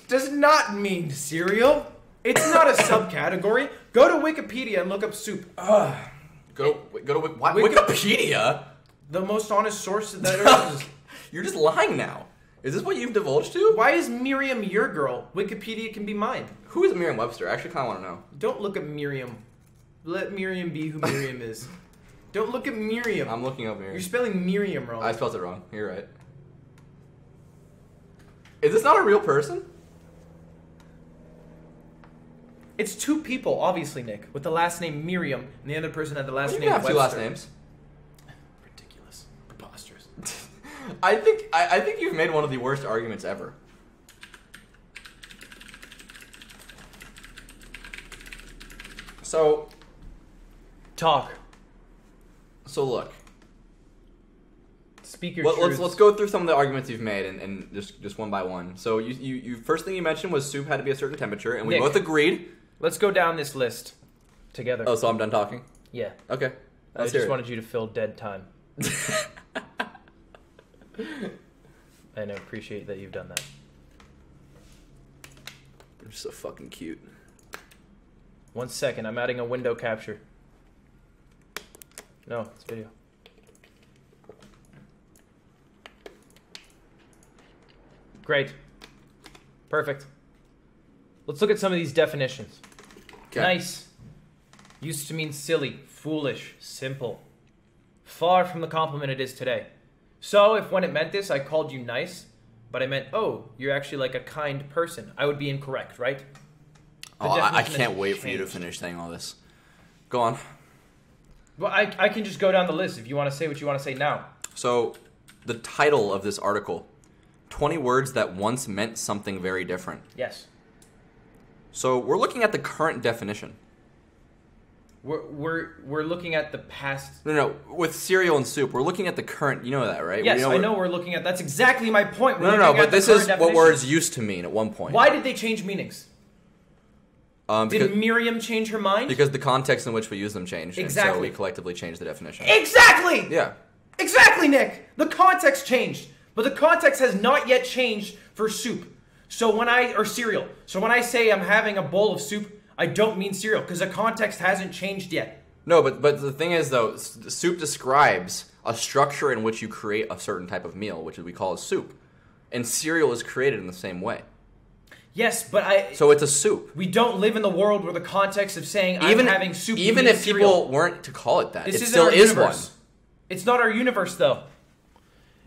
does not mean cereal. It's not a subcategory. Go to Wikipedia and look up soup. Go to what? Wikipedia? The most honest source that there is. You're just lying now. Is this what you've divulged to? Why is Miriam your girl? Wikipedia can be mine. Who is Merriam-Webster? I actually kind of want to know. Don't look at Miriam. Let Miriam be who Miriam is. Don't look at Miriam. I'm looking up Miriam. You're spelling Miriam wrong. I spelled it wrong. You're right. Is this not a real person? It's 2 people, obviously, Nick, with the last name Miriam, and the other person had the last name You have Webster. 2 last names. Ridiculous. Preposterous. I think you've made one of the worst arguments ever. So... Talk. So look. Speak your truth. Let's go through some of the arguments you've made and just one by one. So you first thing you mentioned was soup had to be a certain temperature, and we both agreed. Let's go down this list together. Oh, so I'm done talking? Yeah. Okay. I just wanted you to fill dead time. And I appreciate that you've done that. You're so fucking cute. 1 second, I'm adding a window capture. No, it's video. Great. Perfect. Let's look at some of these definitions. Okay. Nice. Used to mean silly, foolish, simple. Far from the compliment it is today. So if when it meant this, I called you nice, but I meant, oh, you're actually like a kind person, I would be incorrect, right? I can't wait for you to finish saying all this. Go on. Well, I can just go down the list if you want to say what you want to say now. So, the title of this article, 20 words that once meant something very different. Yes. So, we're looking at the current definition. We're looking at the past. No, with cereal and soup, we're looking at the current. You know that, right? Yes, I know we're looking at. That's exactly my point. No, but this is what words used to mean at one point. Why did they change meanings? Did Miriam change her mind? Because the context in which we use them changed. Exactly. And so we collectively changed the definition. Exactly! Yeah. Exactly, Nick! The context changed. But the context has not yet changed for soup. Or cereal. So when I say I'm having a bowl of soup, I don't mean cereal, because the context hasn't changed yet. No, but the thing is, though, soup describes a structure in which you create a certain type of meal, which we call a soup. And cereal is created in the same way. Yes, but So it's a soup. we don't live in the world where the context of saying I'm having soup Even means if cereal. people weren't to call it that, This it isn't still our is universe. one. It's not our universe, though.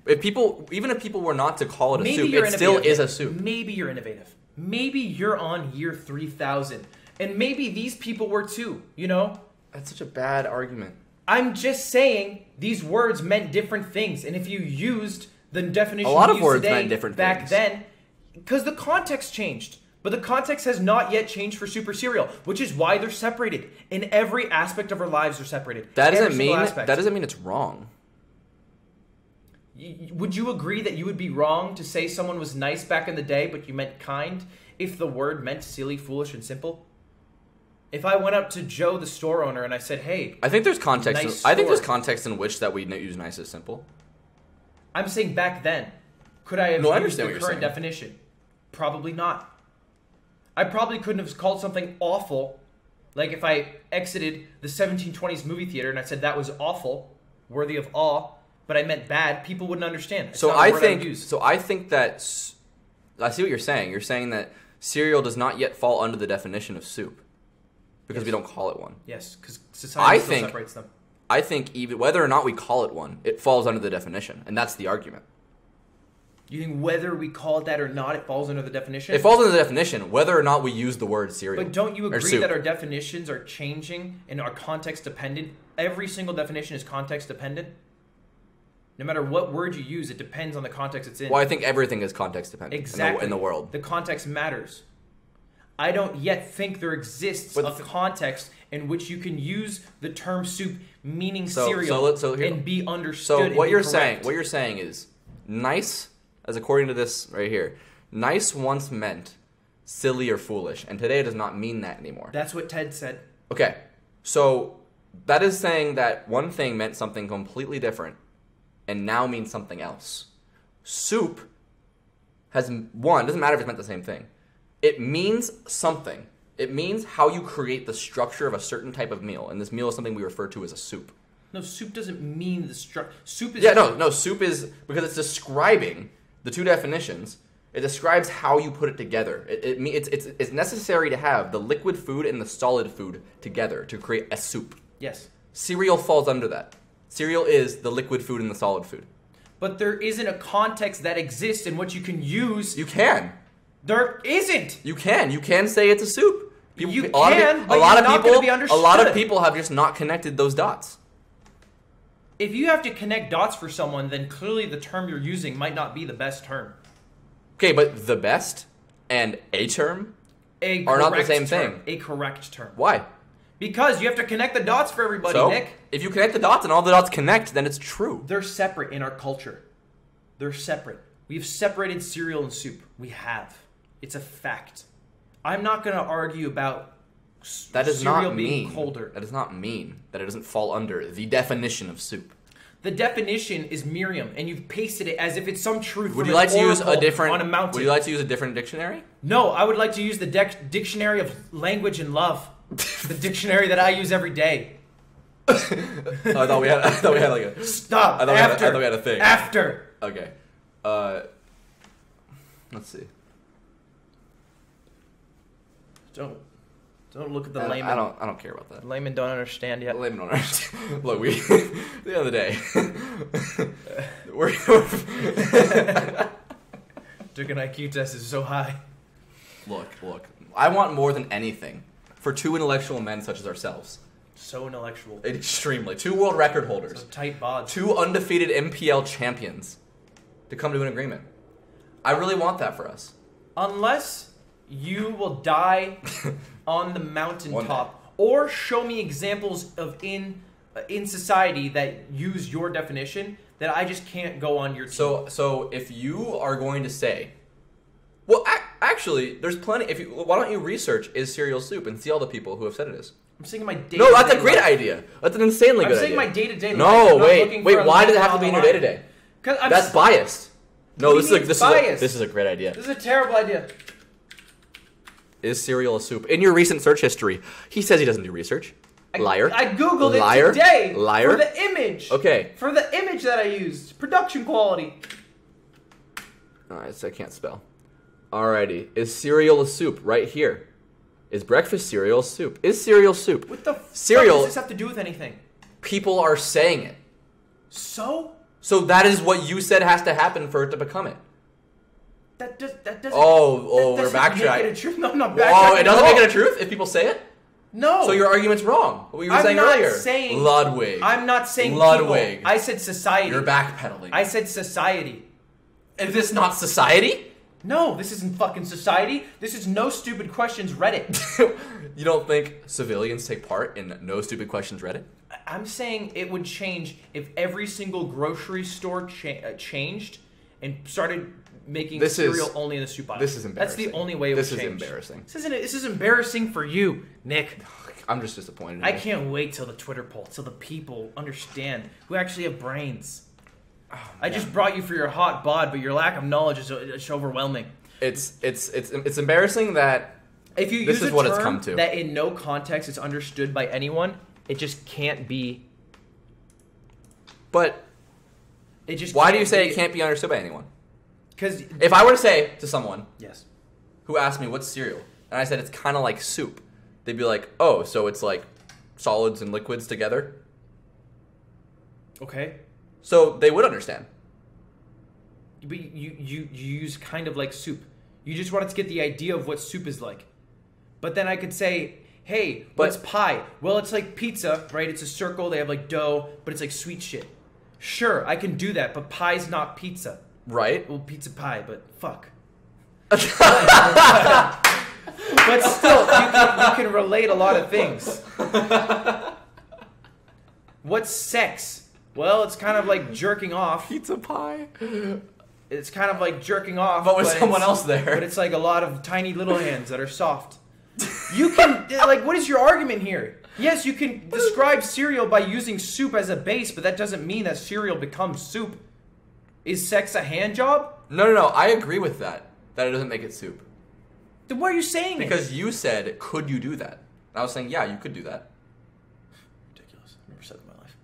Even if people were not to call it a Maybe soup, you're it still innovative. is a soup. Maybe you're innovative. Maybe you're on year 3,000. And maybe these people were too, you know? That's such a bad argument. I'm just saying these words meant different things. And if you used the definition A lot we of use words today, meant different back things. then, because the context changed. But the context has not yet changed for super cereal, which is why they're separated. In every aspect of our lives, they're separated. That Every doesn't single mean aspect. that doesn't mean it's wrong. Would you agree that you would be wrong to say someone was nice back in the day, but you meant kind, if the word meant silly, foolish, and simple? If I went up to Joe, the store owner, and I said, "Hey, I think there's context. Nice I think there's store. context in which that we use nice as simple. I'm saying back then, could I have No, I used understand the what you're current saying. definition? Probably not. I probably couldn't have called something awful, like if I exited the 1720s movie theater and I said that was awful, worthy of awe, but I meant bad, people wouldn't understand. It's So not a I word think. I'd use. So I think that. I see what you're saying. You're saying that cereal does not yet fall under the definition of soup because Yes. we don't call it one. Yes, because society I still think- separates them. I think even whether or not we call it one, it falls under the definition, and that's the argument. You think whether we call it that or not, it falls under the definition? It falls under the definition whether or not we use the word cereal. But don't you or agree soup. that our definitions are changing and are context dependent? Every single definition is context dependent. No matter what word you use, it depends on the context it's in. Well, I think everything is context dependent Exactly. in the world. The context matters. I don't yet think there exists But a context in which you can use the term soup meaning So- cereal so here- and be understood. So and what be you're correct. saying is nice, as according to this right here, nice once meant silly or foolish, and today it does not mean that anymore. That's what Ted said. Okay, so that is saying that one thing meant something completely different, and now means something else. Soup has one, doesn't matter if it's meant the same thing. It means something. It means how you create the structure of a certain type of meal, and this meal is something we refer to as a soup. No, soup doesn't mean the structure. Soup is Yeah, no, soup is, because it's describing the two definitions, it describes how you put it together. It's necessary to have the liquid food and the solid food together to create a soup. Yes. Cereal falls under that. Cereal is the liquid food and the solid food. But there isn't a context that exists in which you can use. You can. There isn't. You can say it's a soup. You a lot of can, pe- but a lot you're of not people, gonna be a lot of understood. people have just not connected those dots. If you have to connect dots for someone, then clearly the term you're using might not be the best term. Okay, but the best and a term A are not the correct same term. thing. A correct term. Why? Because you have to connect the dots for everybody, So, Nick. if you connect the dots and all the dots connect, then it's true. They're separate in our culture. They're separate. We've separated cereal and soup. We have. It's a fact. I'm not going to argue about That does cereal not being mean colder. that does not mean that it doesn't fall under the definition of soup. The definition is Miriam, and you've pasted it as if it's some truth. Would from you like an to use a oracle different? on a mountain? Would you like to use a different dictionary? No, I would like to use the dictionary of language and love. The dictionary that I use every day. I thought we had like a. Stop. I thought we had a thing. After. Okay. Let's see. Don't look at the layman. I don't care about that. Laymen don't understand yet. Layman don't understand. Look, we at the end of the day, we're Took an IQ test is so high. look. I want more than anything for two intellectual men such as ourselves So intellectual. Extremely. 2 world record holders. So tight bods. 2 undefeated MPL champions to come to an agreement. I really want that for us. Unless you will die on the mountaintop, or show me examples of in society that use your definition that I just can't go on your team. So if you are going to say, well, actually, there's plenty. Why don't you research is cereal soup and see all the people who have said it is? I'm saying my day. No, that's a great idea. That's an insanely good idea. I'm saying my day-to-day life. No, wait. Why does it have to be in your day-to-day? That's biased. No, this is a great idea. This is a terrible idea. Is cereal a soup? In your recent search history, he says he doesn't do research. Liar. I googled it today. Liar. For the image. Okay. For the image that I used. Production quality. Alright, I can't spell. Alrighty. Is cereal a soup? Right here. Is breakfast cereal soup? Is cereal soup? What the cereal, fuck does this have to do with anything? People are saying it. So that is what you said has to happen for it to become it. That doesn't. We're backtracking. Make it a truth. No, I'm not backtracking. Oh, it doesn't make it a truth if people say it? No. So your argument's wrong. What you were saying earlier. Ludwig. I'm not saying Ludwig. people. I said society. You're backpedaling. I said society. Is this not society? No, this isn't fucking society. This is No Stupid Questions Reddit. You don't think civilians take part in No Stupid Questions Reddit? I'm saying it would change if every single grocery store changed and started making cereal only in the soup aisle. This is embarrassing. That's the only way it would change. This is embarrassing. This is embarrassing for you, Nick. I'm just disappointed. I can't wait till the Twitter poll, till the people understand who actually have brains. Oh, I just brought you for your hot bod, but your lack of knowledge is overwhelming. It's embarrassing that if you this use is a what term it's come to. That in no context is understood by anyone, it just can't be. But it just. Why do you say it can't be understood by anyone? Because if I were to say to someone, yes, who asked me what's cereal, and I said it's kind of like soup, they'd be like, "Oh, so it's like solids and liquids together." Okay. So they would understand. But you use kind of like soup. You just wanted to get the idea of what soup is like. But then I could say, hey, what's pie? Well, it's like pizza, right? It's a circle. They have like dough, but it's like sweet shit. Sure, I can do that, but pie's not pizza. Right. Well, pizza pie, but fuck. But still, you can relate a lot of things. What's sex? Well, it's kind of like jerking off. Pizza pie. It's kind of like jerking off. But with someone else there. But it's like a lot of tiny little hands that are soft. You can, like, what is your argument here? Yes, you can describe cereal by using soup as a base, but that doesn't mean that cereal becomes soup. Is sex a hand job? No. I agree with that. That it doesn't make it soup. Then why are you saying it? Because you said, could you do that? And I was saying, yeah, you could do that. Ridiculous. Never said that in my life.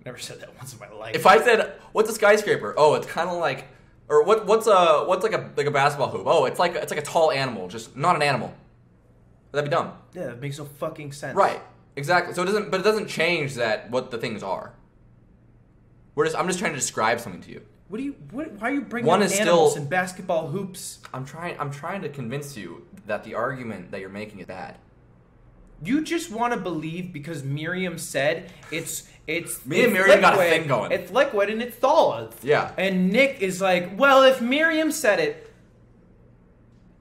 Never said that once in my life. If I said, what's a skyscraper? Oh, it's kind of like, or what's like a basketball hoop? Oh, it's like a tall animal, just not an animal. That'd be dumb. Yeah, that makes no fucking sense. Right. Exactly. So it doesn't change what the things are. I'm just trying to describe something to you. Why are you bringing up animals and basketball hoops? I'm trying to convince you that the argument that you're making is bad. You just want to believe because Miriam said it's Me and Miriam got a thing going. It's liquid and it's solid. Yeah. And Nick is like, well, if Miriam said it,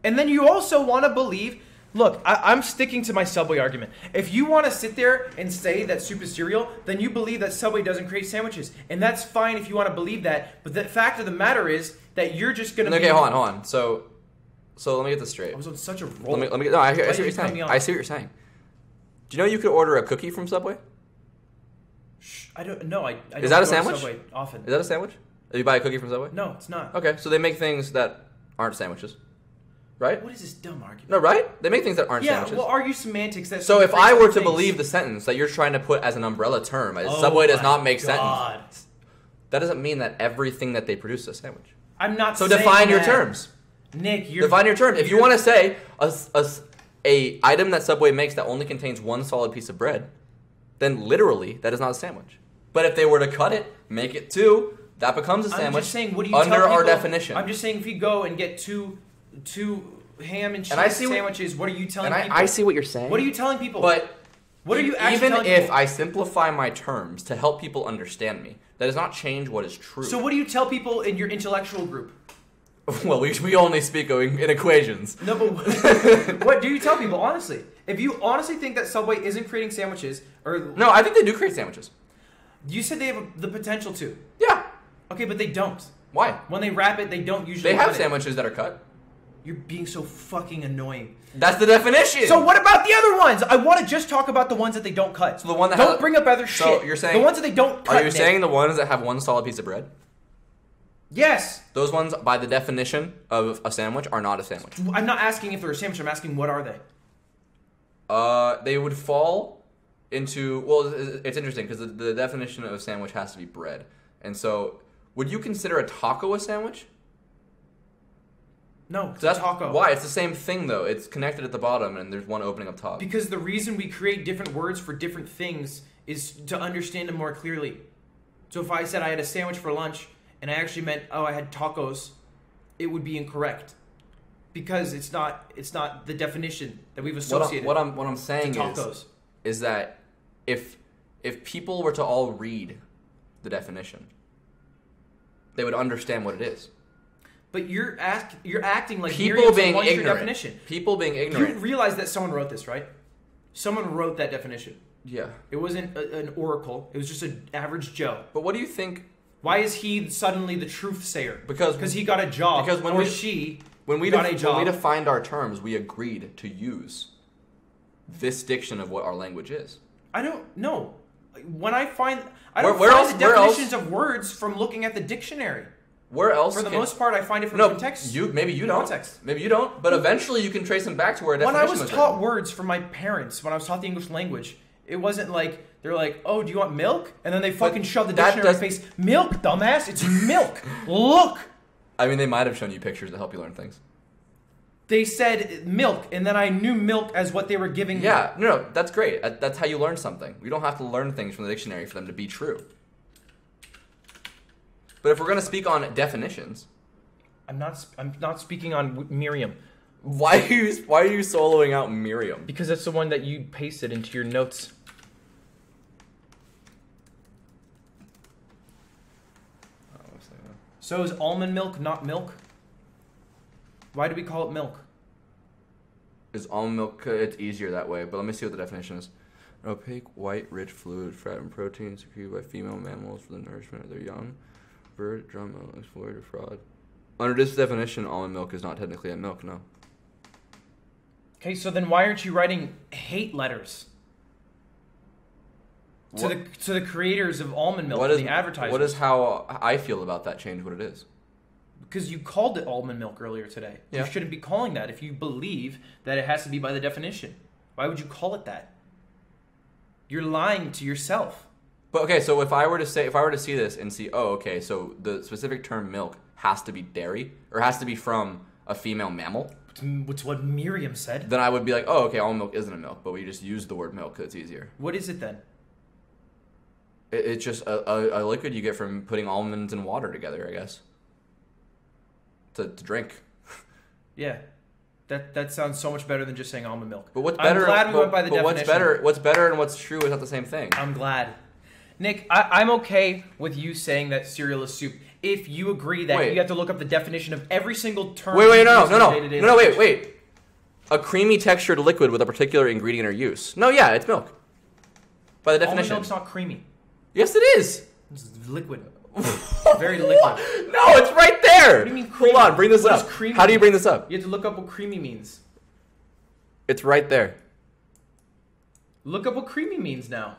and then you also want to believe. Look, I'm sticking to my Subway argument. If you want to sit there and say that soup is cereal, then you believe that Subway doesn't create sandwiches. And that's fine if you want to believe that. But the fact of the matter is that you're just going to Okay, hold on. So let me get this straight. I was on such a roll. No, I see what you're saying. I see what you're saying. Do you know you could order a cookie from Subway? I don't know. I don't Is that a go to sandwich? Subway often. Is that a sandwich? Did you buy a cookie from Subway? No, it's not. Okay, so they make things that aren't sandwiches. Right? What is this dumb argument? No, right? They make things that aren't sandwiches. Yeah, well, argue semantics. So if I were to believe the sentence that you're trying to put as an umbrella term, Subway does not make sentence, that doesn't mean that everything that they produce is a sandwich. I'm not saying that. So define your terms. Nick, define your terms. If you want to say a item that Subway makes that only contains one solid piece of bread, then literally that is not a sandwich. But if they were to cut it, make it two, that becomes a sandwich. I'm just saying, what do you under tell people? Our definition? I'm just saying, if you go and get two ham and cheese sandwiches, what are you telling people? I see what you're saying. What are you telling people? But What are you actually Even telling if people? I simplify my terms to help people understand me, that does not change what is true. So what do you tell people in your intellectual group? Well, we only speak in equations. No, but what do you tell people, honestly? If you honestly think that Subway isn't creating sandwiches, or... No, I think they do create sandwiches. You said they have the potential to. Yeah. Okay, but they don't. Why? When they wrap it, they don't usually They have cut it. sandwiches that are cut. You're being so fucking annoying. That's the definition. So what about the other ones? I want to just talk about the ones that they don't cut. So the one that don't has, bring up other so shit. you're saying the ones that they don't cut. Are you Nick. saying the ones that have one solid piece of bread? Yes. Those ones, by the definition of a sandwich, are not a sandwich. I'm not asking if they're a sandwich. I'm asking what are they? They would fall into... Well, it's interesting because the definition of a sandwich has to be bread. And so, would you consider a taco a sandwich? No, it's So a taco. Why? It's the same thing, though. It's connected at the bottom, and there's one opening up top. Because the reason we create different words for different things is to understand them more clearly. So if I said I had a sandwich for lunch, and I actually meant, oh, I had tacos, it would be incorrect. Because it's not the definition that we've associated What I'm saying to tacos. is that if people were to all read the definition, they would understand what it is. But you're acting like People Miriam's being a one-true ignorant. definition. People being You ignorant. realize that someone wrote this, right? Someone wrote that definition. Yeah. It wasn't an oracle. It was just an average Joe. But what do you think? Why is he suddenly the truth sayer? Because he got a job. because when or we- she When we, got a job. when we defined our terms, we agreed to use this diction of what our language is. I don't know. When I find the Where else- definitions of words from looking at the dictionary. Where else? For the can- most part, I find it from no, context. maybe you don't. Context. Maybe you don't. But eventually, you can trace them back to where a When definition I was was taught written. words from my parents, when I was taught the English language, it wasn't like they're like, "Oh, do you want milk?" And then they fucking shove the that dictionary in my does- face. Milk, dumbass. It's milk. Look. I mean, they might have shown you pictures to help you learn things. They said milk, and then I knew milk as what they were giving me. Yeah, no, that's great. That's how you learn something. We don't have to learn things from the dictionary for them to be true. But if we're going to speak on definitions, I'm not speaking on Miriam why are you soloing out Miriam? because that's the one that you pasted into your notes. So is almond milk not milk? Why do we call it milk? Is almond milk? It's easier that way. But let me see what the definition is. An opaque, white, rich fluid, fat and protein secreted by female mammals for the nourishment of their young. Bird, drum milk, explored or fraud. Under this definition, almond milk is not technically a milk. No. Okay, so then why aren't you writing hate letters to the creators of almond milk and the advertisers? What is how I feel about that change what it is? Because you called it almond milk earlier today. Yeah. You shouldn't be calling that if you believe that it has to be by the definition. Why would you call it that? You're lying to yourself. But okay, so if I were to see this and see, oh, okay, so the specific term milk has to be dairy or has to be from a female mammal, It's what Miriam said. then I would be like, oh, okay, almond milk isn't a milk, but we just use the word milk because it's easier. What is it then? It's just a liquid you get from putting almonds and water together, I guess. To drink. Yeah. That sounds so much better than just saying almond milk. But what's better? I'm glad we went by the but definition. What's better and what's true is not the same thing. I'm glad. Nick, I'm okay with you saying that cereal is soup. If you agree that Wait. you have to look up the definition of every single term. Wait, no, used in day-to-day language. wait. A creamy textured liquid with a particular ingredient or use. No, yeah, it's milk. By the Almond definition. milk's not creamy. Yes, it is. It's liquid. Very liquid. No, it's right there. What do you mean creamy? Hold on, bring this What up. does creamy How do you mean? bring this up? You have to look up what creamy means. It's right there. Look up what creamy means now.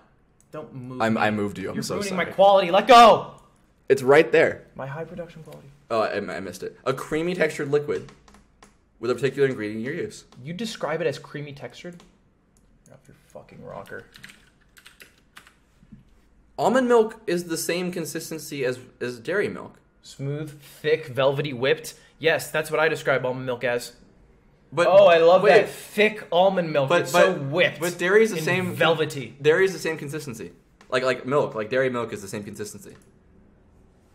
Don't move. I moved you. I'm You're so ruining sorry. my quality. Let go. It's right there. My high production quality. Oh, I missed it. A creamy textured liquid with a particular ingredient you use. You describe it as creamy textured? You're off your fucking rocker. Almond milk is the same consistency as dairy milk. Smooth, thick, velvety, whipped. Yes, that's what I describe almond milk as. But Oh, I love wait, that thick almond milk. But It's so whipped. But dairy is the and same. velvety. Dairy is the same consistency. Like milk. Like dairy milk is the same consistency.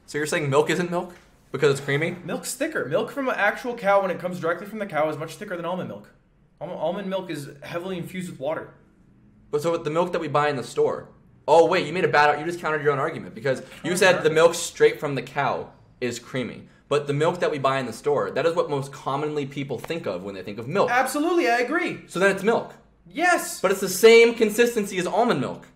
So you're saying milk isn't milk because it's creamy? Milk's thicker. Milk from an actual cow, when it comes directly from the cow, is much thicker than almond milk. Almond milk is heavily infused with water. So the milk that we buy in the store. Oh wait, you made a bad. You just countered your own argument because you said the milk straight from the cow is creamy, but the milk that we buy in the store, that is what most commonly people think of when they think of milk. Absolutely, I agree. So then it's milk. Yes. But it's the same consistency as almond milk.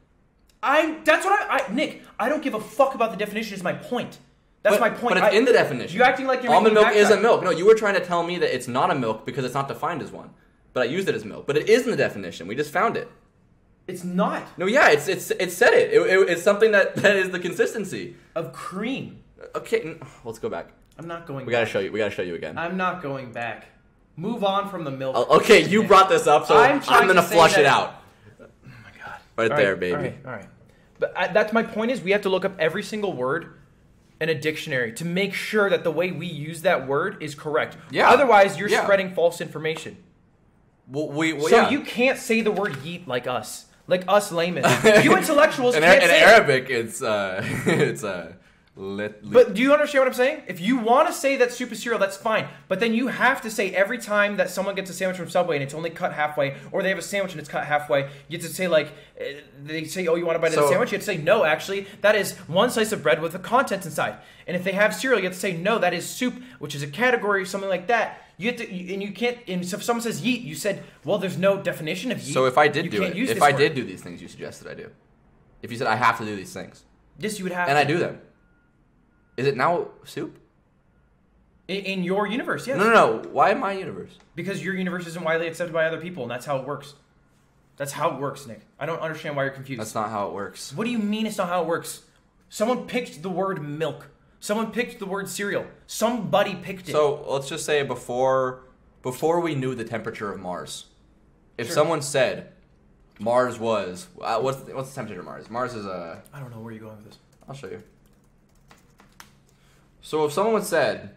That's what Nick, I don't give a fuck about the definition is my point. That's my point. But it's in the definition. You're acting like you're almond making milk isn't milk. No, you were trying to tell me that it's not a milk because it's not defined as one. But I used it as milk. But it is in the definition. We just found it. It's not. No, yeah, it said it. It's something that is the consistency of cream. Okay, let's go back. I'm not going. We gotta show you. We gotta show you again. I'm not going back. Move on from the milk. Okay, you brought this up, so I'm gonna flush it out. Oh my god! Right there, baby. All right. But that's my point. Is we have to look up every single word in a dictionary to make sure that the way we use that word is correct. Yeah. Otherwise, you're spreading false information. Well, you can't say the word yeet like us. Like us laymen. You intellectuals can't say it. In Arabic, it's But do you understand what I'm saying? If you want to say that soup is cereal, that's fine. But then you have to say every time that someone gets a sandwich from Subway and it's only cut halfway, or they have a sandwich and it's cut halfway, you have to say they say, oh, you want to bite of the sandwich? You have to say, no, actually, that is one slice of bread with the contents inside. And if they have cereal, you have to say, no, that is soup, which is a category or something like that. You have to, and you can't. And so if someone says yeet, you said, well, there's no definition of yeet. So if I did do it, if I did do these things you suggested I do, if you said I have to do these things, yes, you would have. And I do them. Is it now soup? In your universe, yes. No. Why my universe? Because your universe isn't widely accepted by other people, and that's how it works. That's how it works, Nick. I don't understand why you're confused. That's not how it works. What do you mean it's not how it works? Someone picked the word milk. Someone picked the word cereal. Somebody picked it. So let's just say before we knew the temperature of Mars, if someone said Mars was what's the temperature of Mars? Mars is a. I don't know where you're going with this. I'll show you. So if someone said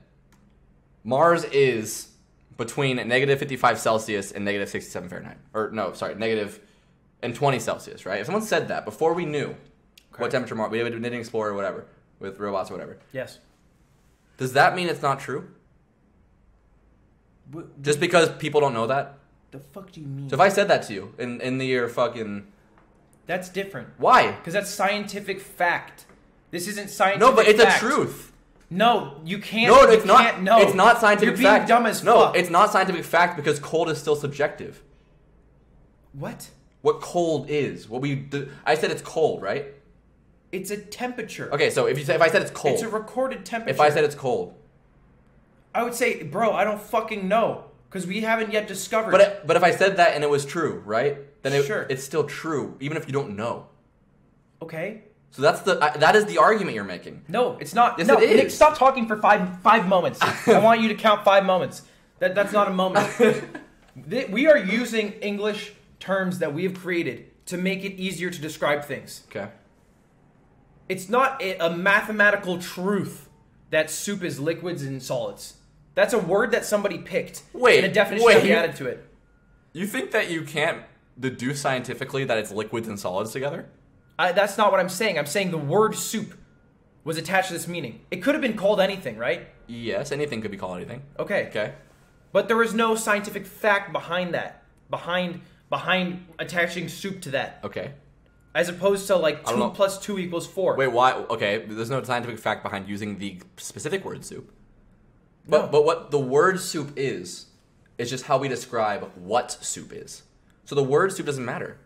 Mars is between negative 55 Celsius and negative 67 Fahrenheit, or no, sorry, negative and 20 Celsius, right? If someone said that before we knew what temperature Mars, we didn't explore or whatever with robots or whatever. Yes. Does that mean it's not true? Just because people don't know that? The fuck do you mean? So if I said that to you in the year fucking... That's different. Why? Because that's scientific fact. This isn't scientific fact. No, but it's a truth. No, you can't. No, it's not. No. It's not scientific fact. You're being dumb as fuck. No, it's not scientific fact because cold is still subjective. What? What cold is? I said it's cold, right? It's a temperature. Okay, so if I said it's cold, it's a recorded temperature. If I said it's cold, I would say, bro, I don't fucking know because we haven't yet discovered. But if I said that and it was true, right? Then it's still true, even if you don't know. Okay. So that is the argument you're making. No, it's not. Yes, no, it is. Nick, stop talking for five moments. I want you to count 5 moments. That's not a moment. We are using English terms that we have created to make it easier to describe things. Okay. It's not a mathematical truth that soup is liquids and solids. That's a word that somebody picked. And a definition that we added to it. You think that you can't deduce scientifically that it's liquids and solids together? That's not what I'm saying. I'm saying the word soup was attached to this meaning. It could have been called anything, right? Yes, anything could be called anything. Okay. But there was no scientific fact behind that. Behind attaching soup to that. Okay. As opposed to like 2 plus 2 equals 4. Wait, why? Okay, there's no scientific fact behind using the specific word soup. No. But what the word soup is just how we describe what soup is. So the word soup doesn't matter.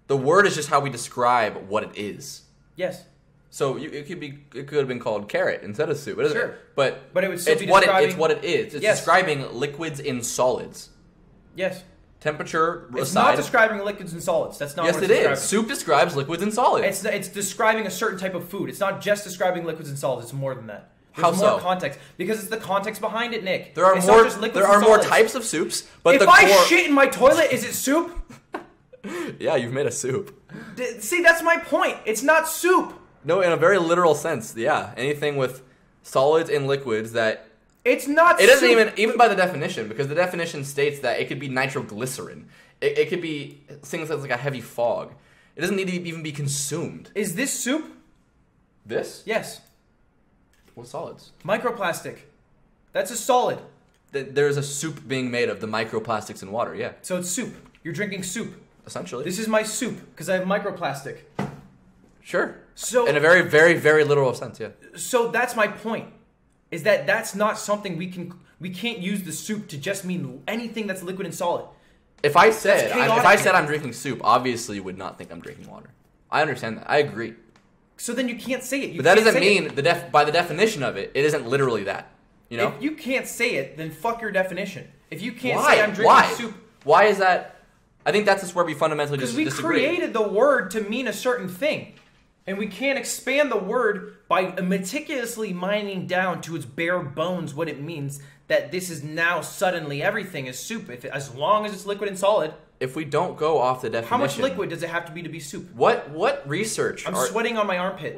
The word is just how we describe what it is. Yes. So it could have been called carrot instead of soup. Sure. But it would still it's be what describing... it's what it is. It's describing liquids in solids. Yes. Temperature It's aside, not describing liquids and solids. That's not what it's describing. Yes, it is. Soup describes liquids and solids. It's describing a certain type of food. It's not just describing liquids and solids. It's more than that. How There's more so? context. Because it's the context behind it, Nick. There are it's more. Not just There are more types of soups, but if I shit in my toilet, is it soup? Yeah, you've made a soup. See, that's my point. It's not soup. No, in a very literal sense, yeah. Anything with solids and liquids that... It's not It doesn't soup. even by the definition, because the definition states that it could be nitroglycerin. It could be things that's like a heavy fog. It doesn't need to even be consumed. Is this soup? This? Yes. What solids? Microplastic. That's a solid. There's a soup being made of the microplastics in water, yeah. So it's soup. You're drinking soup. Essentially. This is my soup because I have microplastic. Sure. So in a very, very, very literal sense, yeah. So that's my point. Is that that's not something we can't use the soup to just mean anything that's liquid and solid. If I said I'm drinking soup, obviously you would not think I'm drinking water. I understand that. I agree. So then you can't say it. But that doesn't mean by the definition of it, it isn't literally that. You know? If you can't say it, then fuck your definition. If you can't say I'm drinking soup, why is that? I think that's just where we fundamentally disagree. Because we created the word to mean a certain thing. And we can't expand the word by meticulously mining down to its bare bones what it means that this is now suddenly everything is soup. As long as it's liquid and solid. If we don't go off the definition. How much liquid does it have to be soup? What research? I'm sweating on my armpit.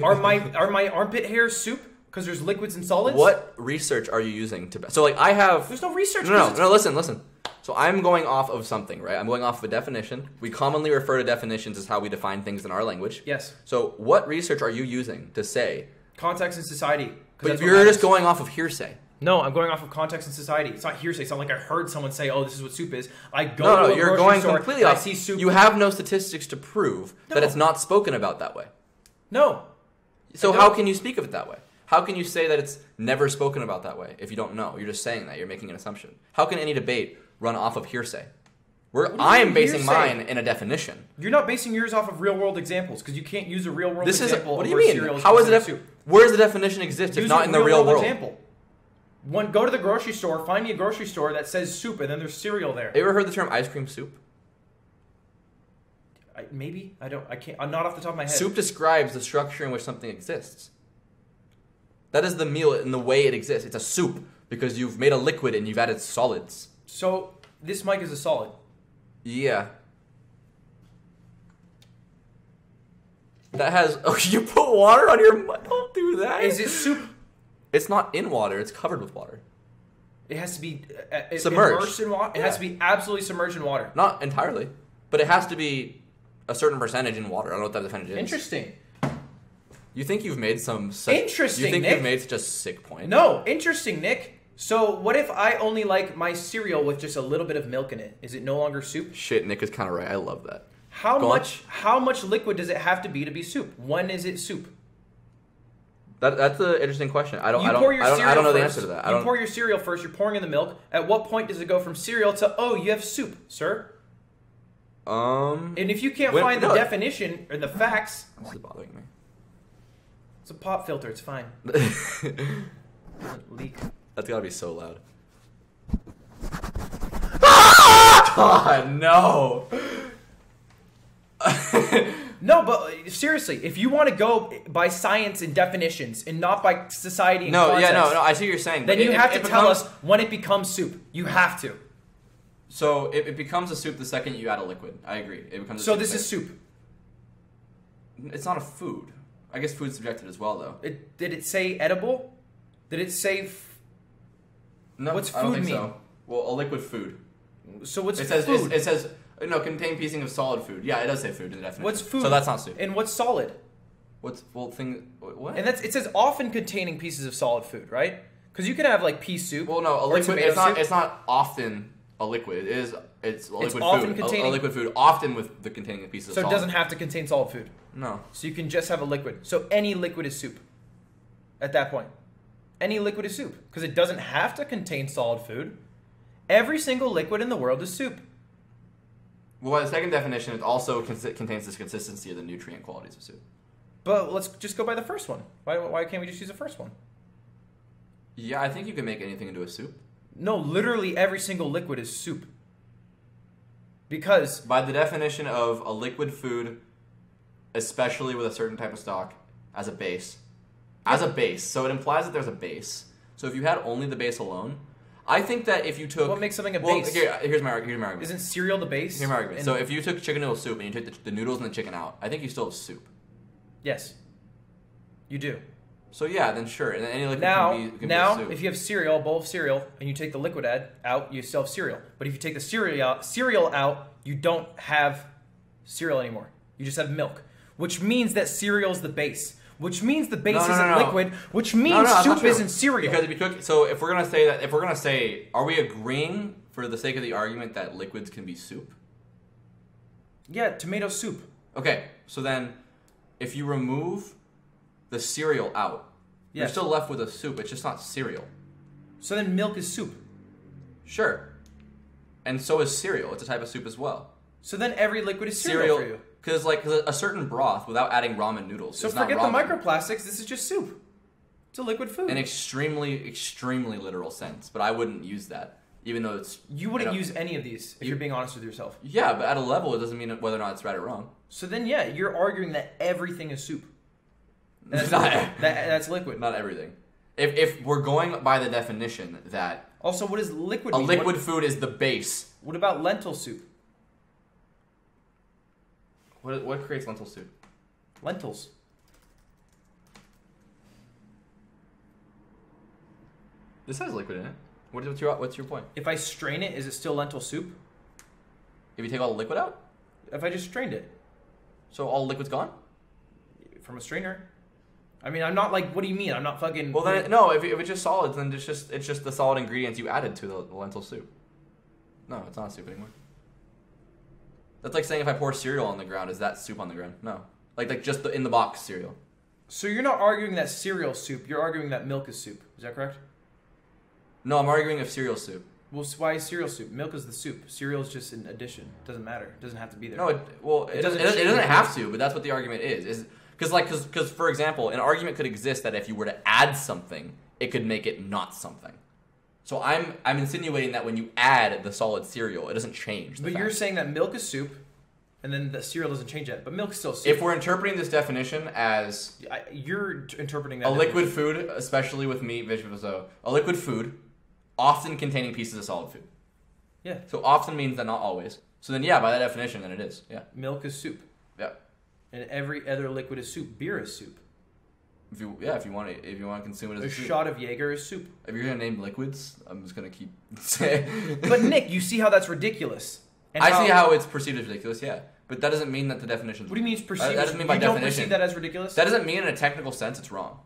Are my armpit hairs soup? Because there's liquids and solids? What research are you using to... So, like, I have... There's no research. No, listen. So I'm going off of something, right? I'm going off of a definition. We commonly refer to definitions as how we define things in our language. Yes. So what research are you using to say... Context and society. But you're just going off of hearsay. No, I'm going off of context and society. It's not hearsay. It's not like I heard someone say, "Oh, this is what soup is." I go to a you're grocery going store, completely off. I see soup. You have no statistics to prove that it's not spoken about that way. No. So how can you speak of it that way? How can you say that it's never spoken about that way if you don't know? You're just saying that. You're making an assumption. How can any debate run off of hearsay? I am basing mine in a definition. You're not basing yours off of real-world examples because you can't use a real-world example. What do you mean? How is it? Where does the definition exist if not in the real world? Example. Go to the grocery store, find me a grocery store that says soup, and then there's cereal there. Have you ever heard the term ice cream soup? Maybe. I can't. I'm not off the top of my head. Soup describes the structure in which something exists. That is the meal in the way it exists. It's a soup because you've made a liquid and you've added solids. So this mic is a solid. Yeah. That has... Oh, you put water on your... Don't do that. Is it soup? It's not in water. It's covered with water. It has to be... submerged. Immersed in water? It has to be absolutely submerged in water. Not entirely. But it has to be a certain percentage in water. I don't know what that percentage is. Interesting. You think you've made some... Interesting, You think Nick. you've made such a sick point? No. Interesting, Nick. So what if I only like my cereal with just a little bit of milk in it? Is it no longer soup? Shit, Nick is kind of right. I love that. How much liquid does it have to be soup? When is it soup? That's an interesting question. I don't know the answer to that. You pour your cereal first. You're pouring in the milk. At what point does it go from cereal to you have soup, sir? And if you can't find the definition or the facts, this is bothering me. It's a pop filter. It's fine. Leak. That's gotta be so loud. God, no. No, but seriously, if you want to go by science and definitions and not by society and context, I see what you're saying. Then you have to tell us when it becomes soup. You have to. So it becomes a soup the second you add a liquid. I agree. It becomes. So this is soup. It's not a food. I guess food's subjective as well, though. Did it say edible? Did it say? No. What's food I don't think mean? So. Well, a liquid food. So what's food? It says. No, contain piecing of solid food. Yeah, it does say food in the definition. What's food? So that's not soup. And what's solid? What? And it says often containing pieces of solid food, right? Because you can have like pea soup. Well, no, a liquid. It's not often a liquid. It's a liquid often food. Containing, a liquid food often with the containing pieces of solid. So it doesn't have to contain solid food. No. So you can just have a liquid. So any liquid is soup. At that point, any liquid is soup because it doesn't have to contain solid food. Every single liquid in the world is soup. Well, by the second definition, it also contains this consistency of the nutrient qualities of soup. But let's just go by the first one. Why can't we just use the first one? Yeah, I think you can make anything into a soup. No, literally every single liquid is soup. Because... By the definition of a liquid food, especially with a certain type of stock, as a base. As a base. So it implies that there's a base. So if you had only the base alone... I think that if you took... What makes something a base? Here's my argument. Isn't cereal the base? Here's my argument. So if you took chicken noodle soup and you took the noodles and the chicken out, I think you still have soup. Yes. You do. So yeah, then sure. And then any liquid can be soup. If you have cereal, a bowl of cereal, and you take the liquid out, you still have cereal. But if you take the cereal out, you don't have cereal anymore. You just have milk. Which means that cereal is the base. Which means the base isn't liquid, which means soup isn't cereal. Because if you cook, so if we're gonna say, are we agreeing for the sake of the argument that liquids can be soup? Yeah, tomato soup. Okay, so then if you remove the cereal out, you're Yes. still left with a soup. It's just not cereal. So then milk is soup. Sure. And so is cereal. It's a type of soup as well. So then every liquid is cereal for you. Because like 'cause a certain broth without adding ramen noodles. So is not forget the ramen. microplastics. This is just soup. It's a liquid food. In extremely, extremely literal sense, but I wouldn't use that, even though it's. You wouldn't use any of these if you're being honest with yourself. Yeah, but at a level, it doesn't mean whether or not it's right or wrong. So then, yeah, you're arguing that everything is soup. That's, Not, that's liquid. not everything. If we're going by the definition that Also, what is liquid a mean? liquid food is the base. What about lentil soup? What creates lentil soup? Lentils. This has liquid in it. What's your point? If I strain it, is it still lentil soup? If you take all the liquid out, If I just strained it so all the liquid's gone. from a strainer? I mean, I'm not like, what do you mean? I'm not fucking... Well then, no. If it's just solids, then it's just the solid ingredients you added to the lentil soup. No, it's not soup anymore. That's like saying if I pour cereal on the ground, is that soup on the ground? No. Like just the in the box cereal. So you're not arguing that cereal soup. You're arguing that milk is soup. Is that correct? No, I'm arguing if cereal soup. Well, why is cereal soup? Milk is the soup. Cereal is just an addition. Doesn't matter. It doesn't have to be there. No, it doesn't have to, but that's what the argument is because for example, an argument could exist that if you were to add something, it could make it not something. So I'm insinuating that when you add the solid cereal, it doesn't change. But you're saying that milk is soup, and then the cereal doesn't change that. But milk is still soup. If we're interpreting this definition as You're interpreting that a definition. liquid food, especially with meat, vegetables, so a liquid food, often containing pieces of solid food. Yeah. So often means that not always. So then, yeah, by that definition, then it is. Yeah. Milk is soup. Yeah. And every other liquid is soup. Beer is soup. If you want to consume it as A a soup. shot of Jaeger is soup. If you're gonna name liquids, I'm just gonna keep saying. But Nick, you see how that's ridiculous. And I see how it's perceived as ridiculous. Yeah, but that doesn't mean that the definition. What do you mean it's perceived? That doesn't mean by you definition. don't perceive that as ridiculous? That doesn't mean in a technical sense it's wrong.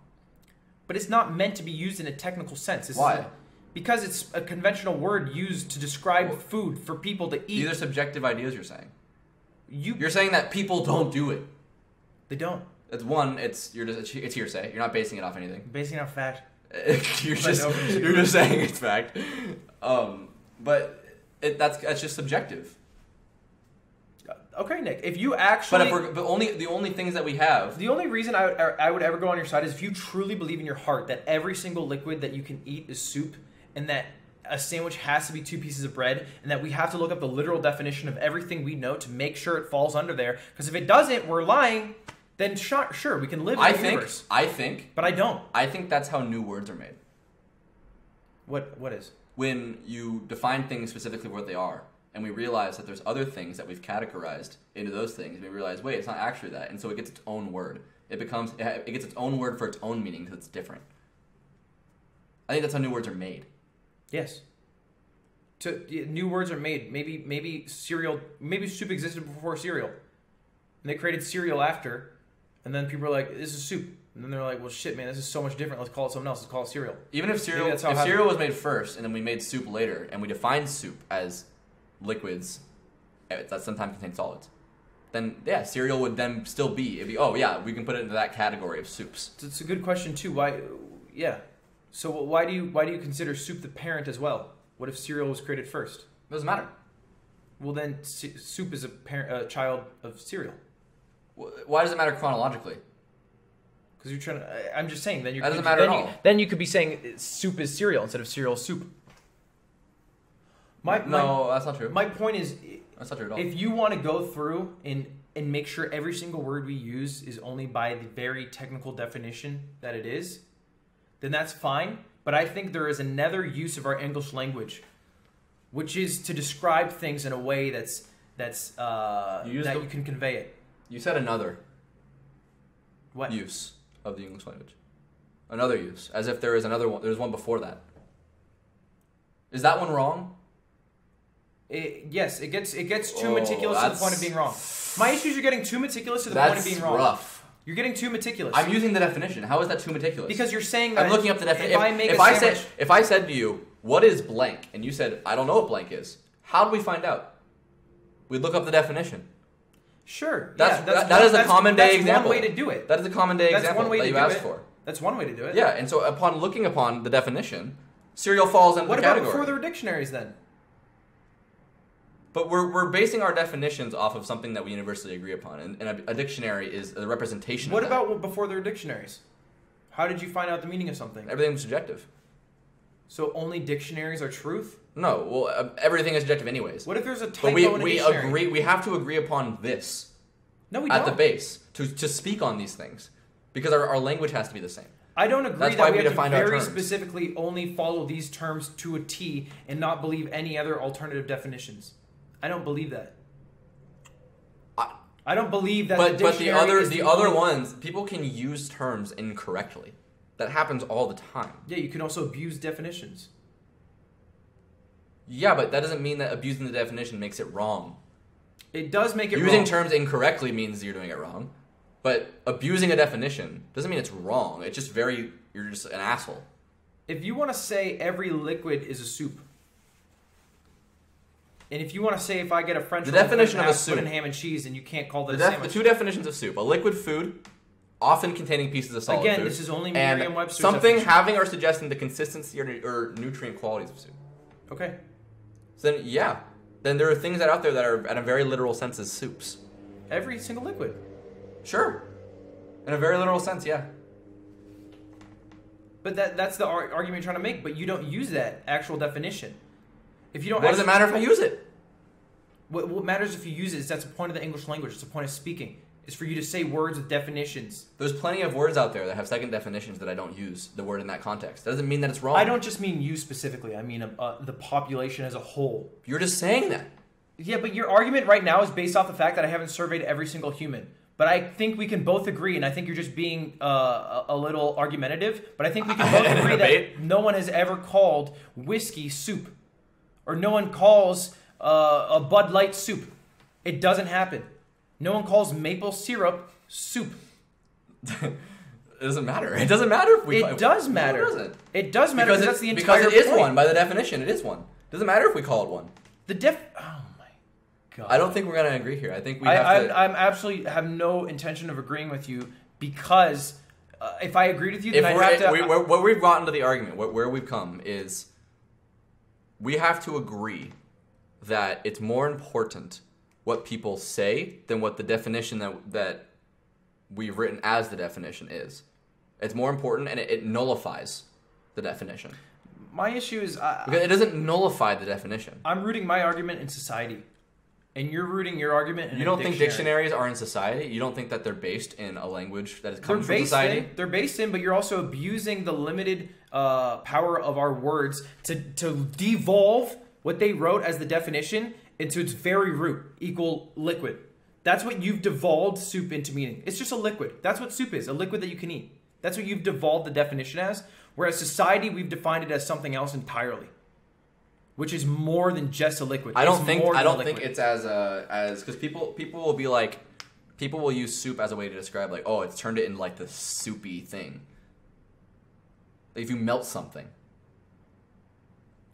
But it's not meant to be used in a technical sense. Why? Because it's a conventional word used to describe food for people to eat. These are subjective ideas. You're saying. You're You're saying that people don't do it. They don't. It's one. It's hearsay. You're not basing it off anything. Basing on fact. you're just saying it's fact. But that's just subjective. Okay, Nick. If you actually, But the only things that we have. the only reason I would ever go on your side is if you truly believe in your heart that every single liquid that you can eat is soup, and that a sandwich has to be 2 pieces of bread, and that we have to look up the literal definition of everything we know to make sure it falls under there. Because if it doesn't, we're lying. Then sure, we can live in the universe. I think. But I don't. I think that's how new words are made. What is? When you define things specifically what they are, and we realize that there's other things that we've categorized into those things, and we realize, wait, it's not actually that, and so it gets its own word. It gets its own word for its own meaning because it's different. I think that's how new words are made. Yes. New words are made. Maybe cereal. Maybe soup existed before cereal, and they created cereal after, and then people are like, "This is soup," and then they're like, "Well, shit, man, this is so much different. Let's call it something else. Let's call it cereal." Even if cereal was made first, and then we made soup later, and we defined soup as liquids that sometimes contain solids, then yeah, cereal would then still be. We can put it into that category of soups. It's a good question too. Why? Yeah. So why do you consider soup the parent as well? What if cereal was created first? Doesn't matter. Well, then soup is a child of cereal. Why does it matter chronologically? Because you're trying to. I'm just saying. Then that doesn't matter at all. Then you could be saying soup is cereal instead of cereal soup. No, that's not true. My point is, that's not true at all. If you want to go through and make sure every single word we use is only by the very technical definition that it is, then that's fine. But I think there is another use of our English language, which is to describe things in a way that you can convey it. You said another. What? Use of the English language. Another use, as if there is another one. There's one before that. Is that one wrong? Yes, it gets too meticulous to the point of being wrong. My issue is you're getting too meticulous to the point of being wrong. That's rough. You're getting too meticulous. I'm using the definition. How is that too meticulous? Because you're saying that I'm looking up the definition. If I said to you, "What is blank?" and you said, "I don't know what blank is," how do we find out? We'd look up the definition. Sure. That is a common day example. That's one way to do it. That is a common day example that you asked for. That's one way to do it. Yeah, and so upon looking upon the definition, cereal falls into the category. What about before there were dictionaries then? But we're basing our definitions off of something that we universally agree upon, and a dictionary is a representation What of that. about before there were dictionaries? How did you find out the meaning of something? Everything was subjective. So only dictionaries are truth? No, well, everything is subjective anyways. What if there's a typo But in a dictionary? we have to agree upon this. No, we at don't. the base to speak on these things, because our language has to be the same. I don't agree That's why that we have to defined our very terms. specifically only follow these terms to a T and not believe any other alternative definitions. I don't believe that. I don't believe that. But the other ones, people can use terms incorrectly. That happens all the time. Yeah, you can also abuse definitions. Yeah, but that doesn't mean that abusing the definition makes it wrong. It does make it wrong. Using terms incorrectly means you're doing it wrong. But abusing a definition doesn't mean it's wrong. It's just you're just an asshole. If you want to say every liquid is a soup, and if you want to say if I get a French roll, definition of a soup, soup, put in ham and cheese, and you can't call that a the sandwich. two definitions of soup: a liquid food, often containing pieces of solid food. Again, this is only and Merriam-Webster's something definition. having or suggesting the consistency or nutrient qualities of soup. Okay. So then there are things out there that are, at a very literal sense, as soups. Every single liquid. Sure. In a very literal sense, yeah. But that's the argument you're trying to make, but you don't use that actual definition. If you don't, What does it matter if I use it? What matters if you use it is that's the point of the English language. It's the point of speaking. It's for you to say words with definitions. There's plenty of words out there that have second definitions that I don't use the word in that context. That doesn't mean that it's wrong. I don't just mean you specifically. I mean the population as a whole. You're just saying that. Yeah, but your argument right now is based off the fact that I haven't surveyed every single human. But I think we can both agree, and I think you're just being a little argumentative, but I think we can both agree that no one has ever called whiskey soup. Or no one calls a Bud Light soup. It doesn't happen. No one calls maple syrup soup. It doesn't matter. It doesn't matter if we... It does matter. No, it doesn't. It does matter because that's the entire Because it is point. one. By the definition, it is one. It doesn't matter if we call it one. Oh my god. I don't think we're going to agree here. I think we have to... I'm absolutely have no intention of agreeing with you because if I agreed with you, then I'd have to... What we've gotten to the argument, where we've come is we have to agree that it's more important what people say than what the definition that we've written as the definition is. It's more important, and it nullifies the definition. My issue is... because it doesn't nullify the definition. I'm rooting my argument in society. And you're rooting your argument in You don't think dictionaries are in society? You don't think that they're based in a language that comes from society? They're based in, but you're also abusing the limited power of our words to devolve what they wrote as the definition into its very root, equal liquid. That's what you've devolved soup into meaning. It's just a liquid. That's what soup is, a liquid that you can eat. That's what you've devolved the definition as. Whereas society, we've defined it as something else entirely, which is more than just a liquid. I don't think it's as because people will be like, people will use soup as a way to describe like, oh, it's turned it into like the soupy thing. Like if you melt something.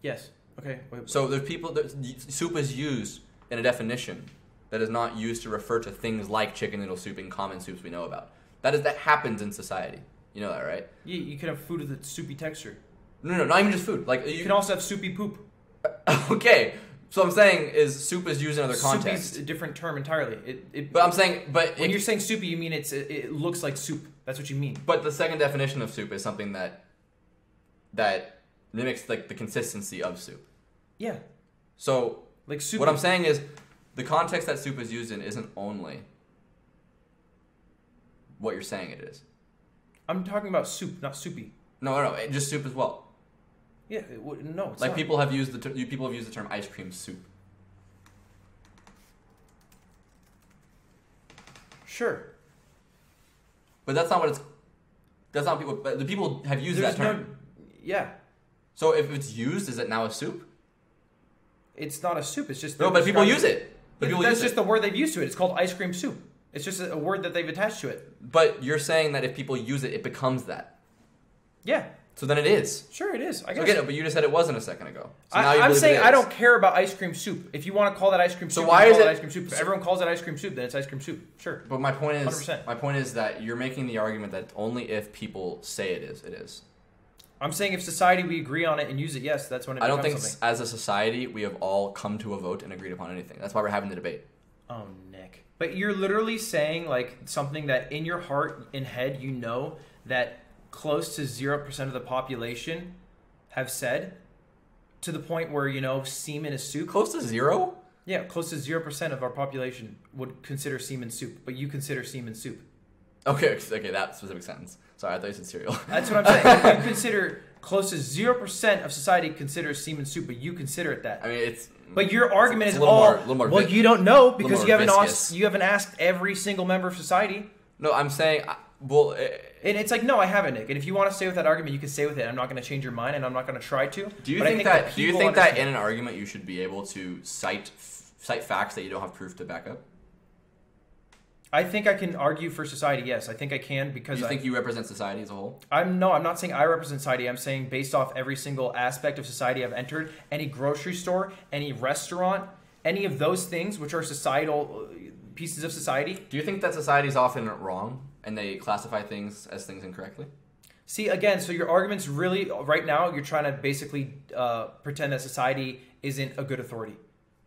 Yes. Okay. Wait. So there's people that soup is used in a definition that is not used to refer to things like chicken noodle soup and common soups we know about. That happens in society. You know that, right? Yeah, you can have food with a soupy texture. No, not even just food. Like you can also have soupy poop. Okay, so what I'm saying is soup is used in other contexts. Soupy is a different term entirely. But I'm saying, when you're saying soupy, you mean it looks like soup. That's what you mean. But the second definition of soup is something that mimics like the consistency of soup. Yeah. So like soup. What I'm saying is, the context that soup is used in isn't only what you're saying it is. I'm talking about soup, not soupy. No, just soup as well. Yeah, no, it's like not. people have used the term ice cream soup. Sure. But that's not what it's. That's not people. But the people have used that term. Yeah. So if it's used, is it now a soup? It's not a soup. It's just no. But people use it. That's just the word they've used to it. It's called ice cream soup. It's just a word that they've attached to it. But you're saying that if people use it, it becomes that. Yeah. So then it is. Sure, it is. I guess. Okay, but you just said it wasn't a second ago. So now I'm saying it I is. don't care about ice cream soup. If you want to call that ice cream soup, why is call it ice cream soup? If everyone calls it ice cream soup, then it's ice cream soup. Sure. But my point is, 100%. my point is that you're making the argument that only if people say it is, it is. I'm saying if society we agree on it and use it, yes, that's when it I becomes don't think something. as a society we have all come to a vote and agreed upon anything. That's why we're having the debate. Oh, Nick. But you're literally saying like something that in your heart and head you know that close to 0% of the population have said, to the point where, you know, semen is soup. Close to zero? Yeah, close to 0% of our population would consider semen soup, but you consider semen soup. Okay, that specific sentence. Sorry, I thought you said cereal. That's what I'm saying. You consider close to 0% of society considers semen soup, but you consider it that. I mean, it's. But your argument is a little all, more, little more well, you don't know because you haven't viscous. asked every single member of society. No, I'm saying, well. And it's like, no, I haven't, Nick. And if you want to stay with that argument, you can stay with it. I'm not going to change your mind, and I'm not going to try to. Do you But I think that? Do you think that understand. in an argument you should be able to cite facts that you don't have proof to back up? I think I can argue for society. Yes, I think I can because Do you think you represent society as a whole? I'm not saying I represent society. I'm saying based off every single aspect of society I've entered, any grocery store, any restaurant, any of those things which are societal pieces of society. Do you think that society is often wrong and they classify things as things incorrectly? See, again, so your argument's really, right now, you're trying to basically pretend that society isn't a good authority.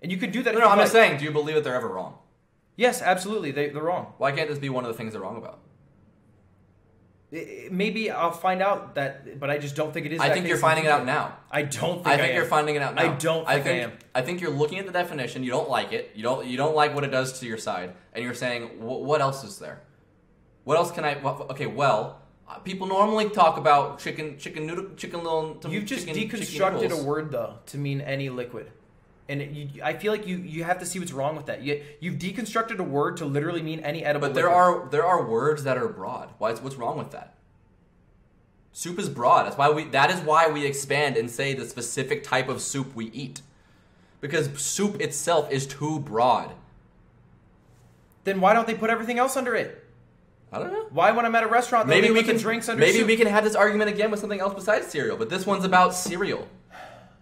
And you could do that. No, I'm just saying, do you believe that they're ever wrong? Yes, absolutely. They're wrong. Why can't this be one of the things they're wrong about? Maybe I'll find out that, but I just don't think it is. I think you're finding it out now. I don't think I think you're finding it out now. I don't think I am. I think you're looking at the definition. You don't like it. You don't like what it does to your side, and you're saying, what else is there? What else can I? Okay, well, people normally talk about chicken little. You've just chicken deconstructed noodles. a word though to mean any liquid, and I feel like you have to see what's wrong with that. You've deconstructed a word to literally mean any edible. But liquid. there are words that are broad. What's wrong with that? Soup is broad. That is why we expand and say the specific type of soup we eat. Because soup itself is too broad. Then why don't they put everything else under it? I don't know. Why, when I'm at a restaurant, Maybe we put can drinks under Maybe soup? we can have this argument again with something else besides cereal. But this one's about cereal,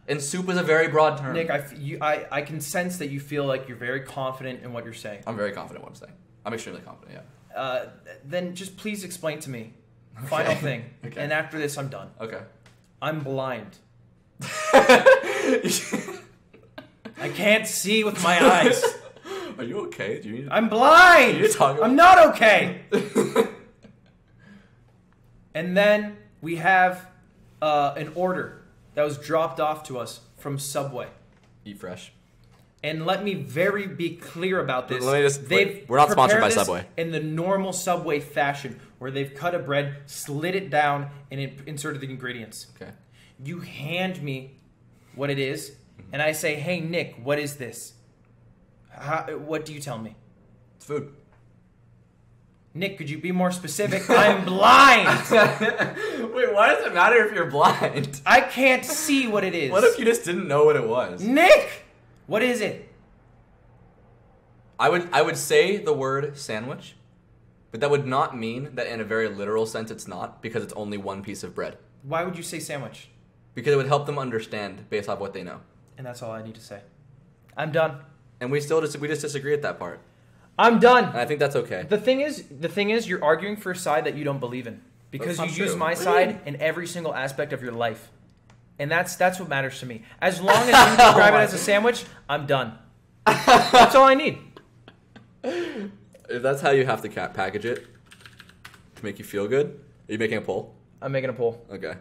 and soup is a very broad term. Nick, I can sense that you feel like you're very confident in what you're saying. I'm very confident in what I'm saying. I'm extremely confident. Yeah. Then just please explain to me. Final thing. Okay. And after this, I'm done. Okay. I'm blind. I can't see with my eyes. Are you okay? Do you need? I'm blind. You need to talk about- I'm not okay. And then we have an order that was dropped off to us from Subway. Eat fresh. And let me be clear about this. Let me just- we're not sponsored prepared by this Subway. In the normal Subway fashion, where they've cut a bread, slid it down, and inserted the ingredients. Okay. You hand me what it is, and I say, "Hey, Nick, what is this?" What do you tell me? It's food. Nick, could you be more specific? I'm blind. Wait, why does it matter if you're blind? I can't see what it is. What if you just didn't know what it was? Nick, what is it? I would say the word sandwich, but that would not mean that in a very literal sense it's not, because it's only one piece of bread. Why would you say sandwich? Because it would help them understand based off what they know. And that's all I need to say. I'm done. And we just disagree at that part. I'm done. And I think that's okay. The thing is, you're arguing for a side that you don't believe in because That's you not use true. my What do you mean? side in every single aspect of your life, and that's what matters to me. As long as you describe it as a sandwich, I'm done. That's all I need. If that's how you have to package it to make you feel good, are you making a poll? I'm making a poll. Okay.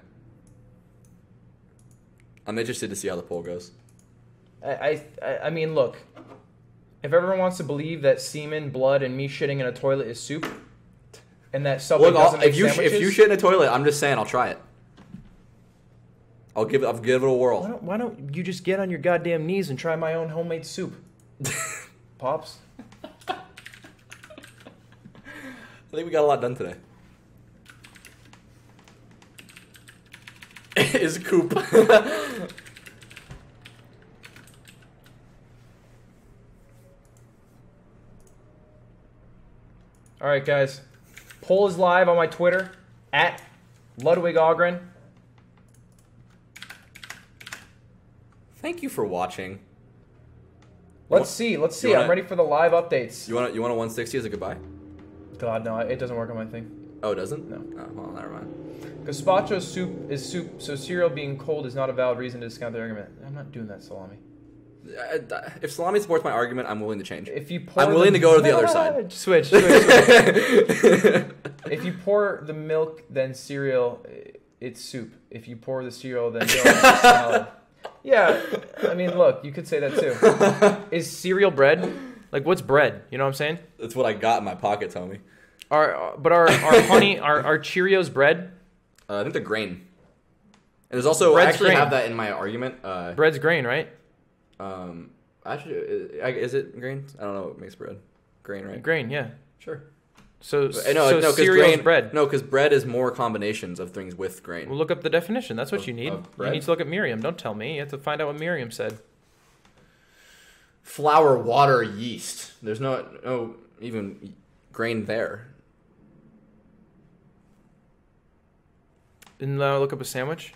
I'm interested to see how the poll goes. I mean, look. If everyone wants to believe that semen, blood, and me shitting in a toilet is soup, and that Subway doesn't make sandwiches, if you shit in a toilet, I'm just saying I'll try it. I'll give it a whirl. why don't you just get on your goddamn knees and try my own homemade soup, Pops? I think we got a lot done today. Is coop. All right, guys. Poll is live on my Twitter at Ludwig Ogren. Thank you for watching. Let's see. Let's see. wanna- I'm ready for the live updates. You want a 160 as a goodbye? God, no, it doesn't work on my thing. Oh, it doesn't? No. Oh, well, never mind. Gazpacho soup is soup, so cereal being cold is not a valid reason to discount the argument. I'm not doing that, salami. If salami supports my argument, I'm willing to change. If you pour I'm willing to go to the other side. Switch. If you pour the milk, then cereal, it's soup. If you pour the cereal, then milk, it's salad. Yeah, I mean, look, you could say that too. Is cereal bread? Like, what's bread? You know what I'm saying? That's what I got in my pocket, Tommy. Our honey, our Cheerios bread? I think they're grain. And there's also, Bread's I actually grain. have that in my argument. Bread's grain, right? Actually, is it grain? I don't know what makes bread. Grain, right? Grain, yeah. Sure. So No, cereal's bread. No, because bread is more combinations of things with grain. Well, look up the definition. That's what you need. of You bread? need to look at Miriam. Don't tell me. You have to find out what Miriam said. Flour, water, yeast. There's no even grain there. And now look up a sandwich.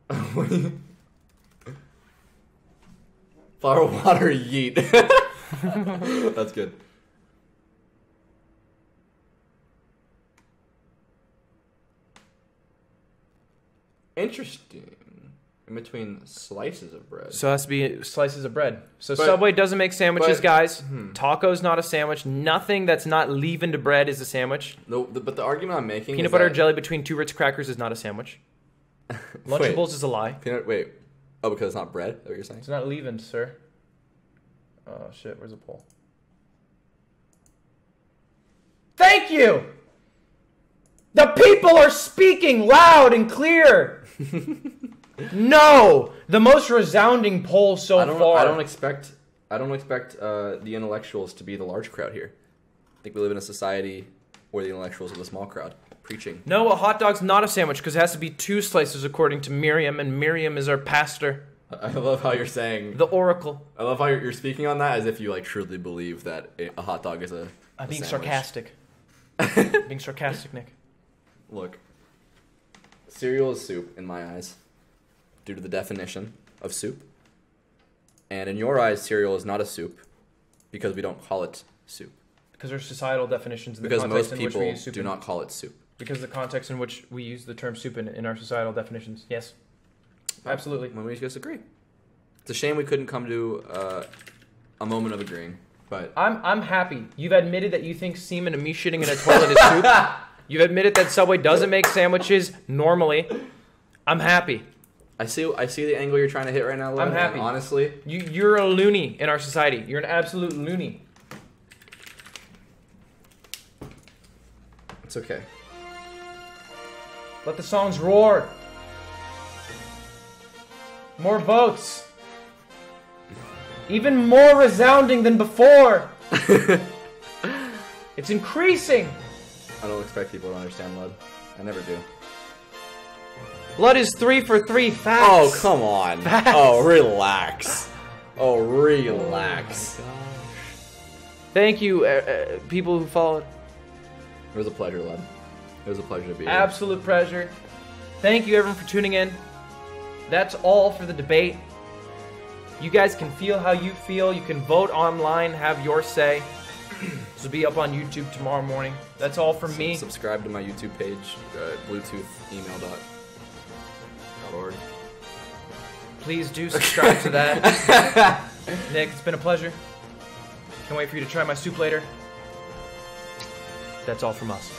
Flour, water, yeet. That's good. Interesting. In between slices of bread. So it has to be slices of bread. So But- Subway doesn't make sandwiches, but- guys. Taco's not a sandwich. Nothing that's not leavened bread is a sandwich. No, but the argument I'm making Peanut is butter that- jelly between two Ritz crackers is not a sandwich. Lunchables is a lie. Wait. Oh, because it's not bread? Is that what you're saying? It's not leavened, sir. Oh, shit. Where's the poll? Thank you! The people are speaking loud and clear! No! The most resounding poll so far. I don't expect the intellectuals to be the large crowd here. I think we live in a society where the intellectuals are the small crowd preaching. No, a hot dog's not a sandwich because it has to be two slices according to Miriam, and Miriam is our pastor, I love how you're saying. the oracle. I love how you're speaking on that as if you like truly believe that a hot dog is a. I'm a being sandwich. sarcastic. Being sarcastic, Nick. Look, cereal is soup in my eyes, due to the definition of soup. And in your eyes, cereal is not a soup because we don't call it soup. Because there's societal definitions in the Because context most in which we people use soup. do not call it soup. Because the context in which we use the term soup in our societal definitions. Yes. Absolutely. When we just agree. It's a shame we couldn't come to a moment of agreeing, but I'm happy. You've admitted that you think semen and me shitting in a toilet is soup. You've admitted that Subway doesn't make sandwiches normally. I'm happy. I see the angle you're trying to hit right now, Lynn, I'm happy. and honestly, You're a loony in our society. You're an absolute loony. it's okay. Let the songs roar. More votes. Even more resounding than before. It's increasing. I don't expect people to understand Lud. I never do. Blood is 3 for 3 facts. Oh, come on. Oh, relax. Oh, relax. Thank you, people who followed. It was a pleasure, Lud. It was a pleasure to be here. Absolute pleasure. Thank you, everyone, for tuning in. That's all for the debate. You guys can feel how you feel. You can vote online, have your say. This will be up on YouTube tomorrow morning. That's all from me. Subscribe to my YouTube page, bluetooth.email.org. Please do subscribe to that. Nick, it's been a pleasure. Can't wait for you to try my soup later. That's all from us.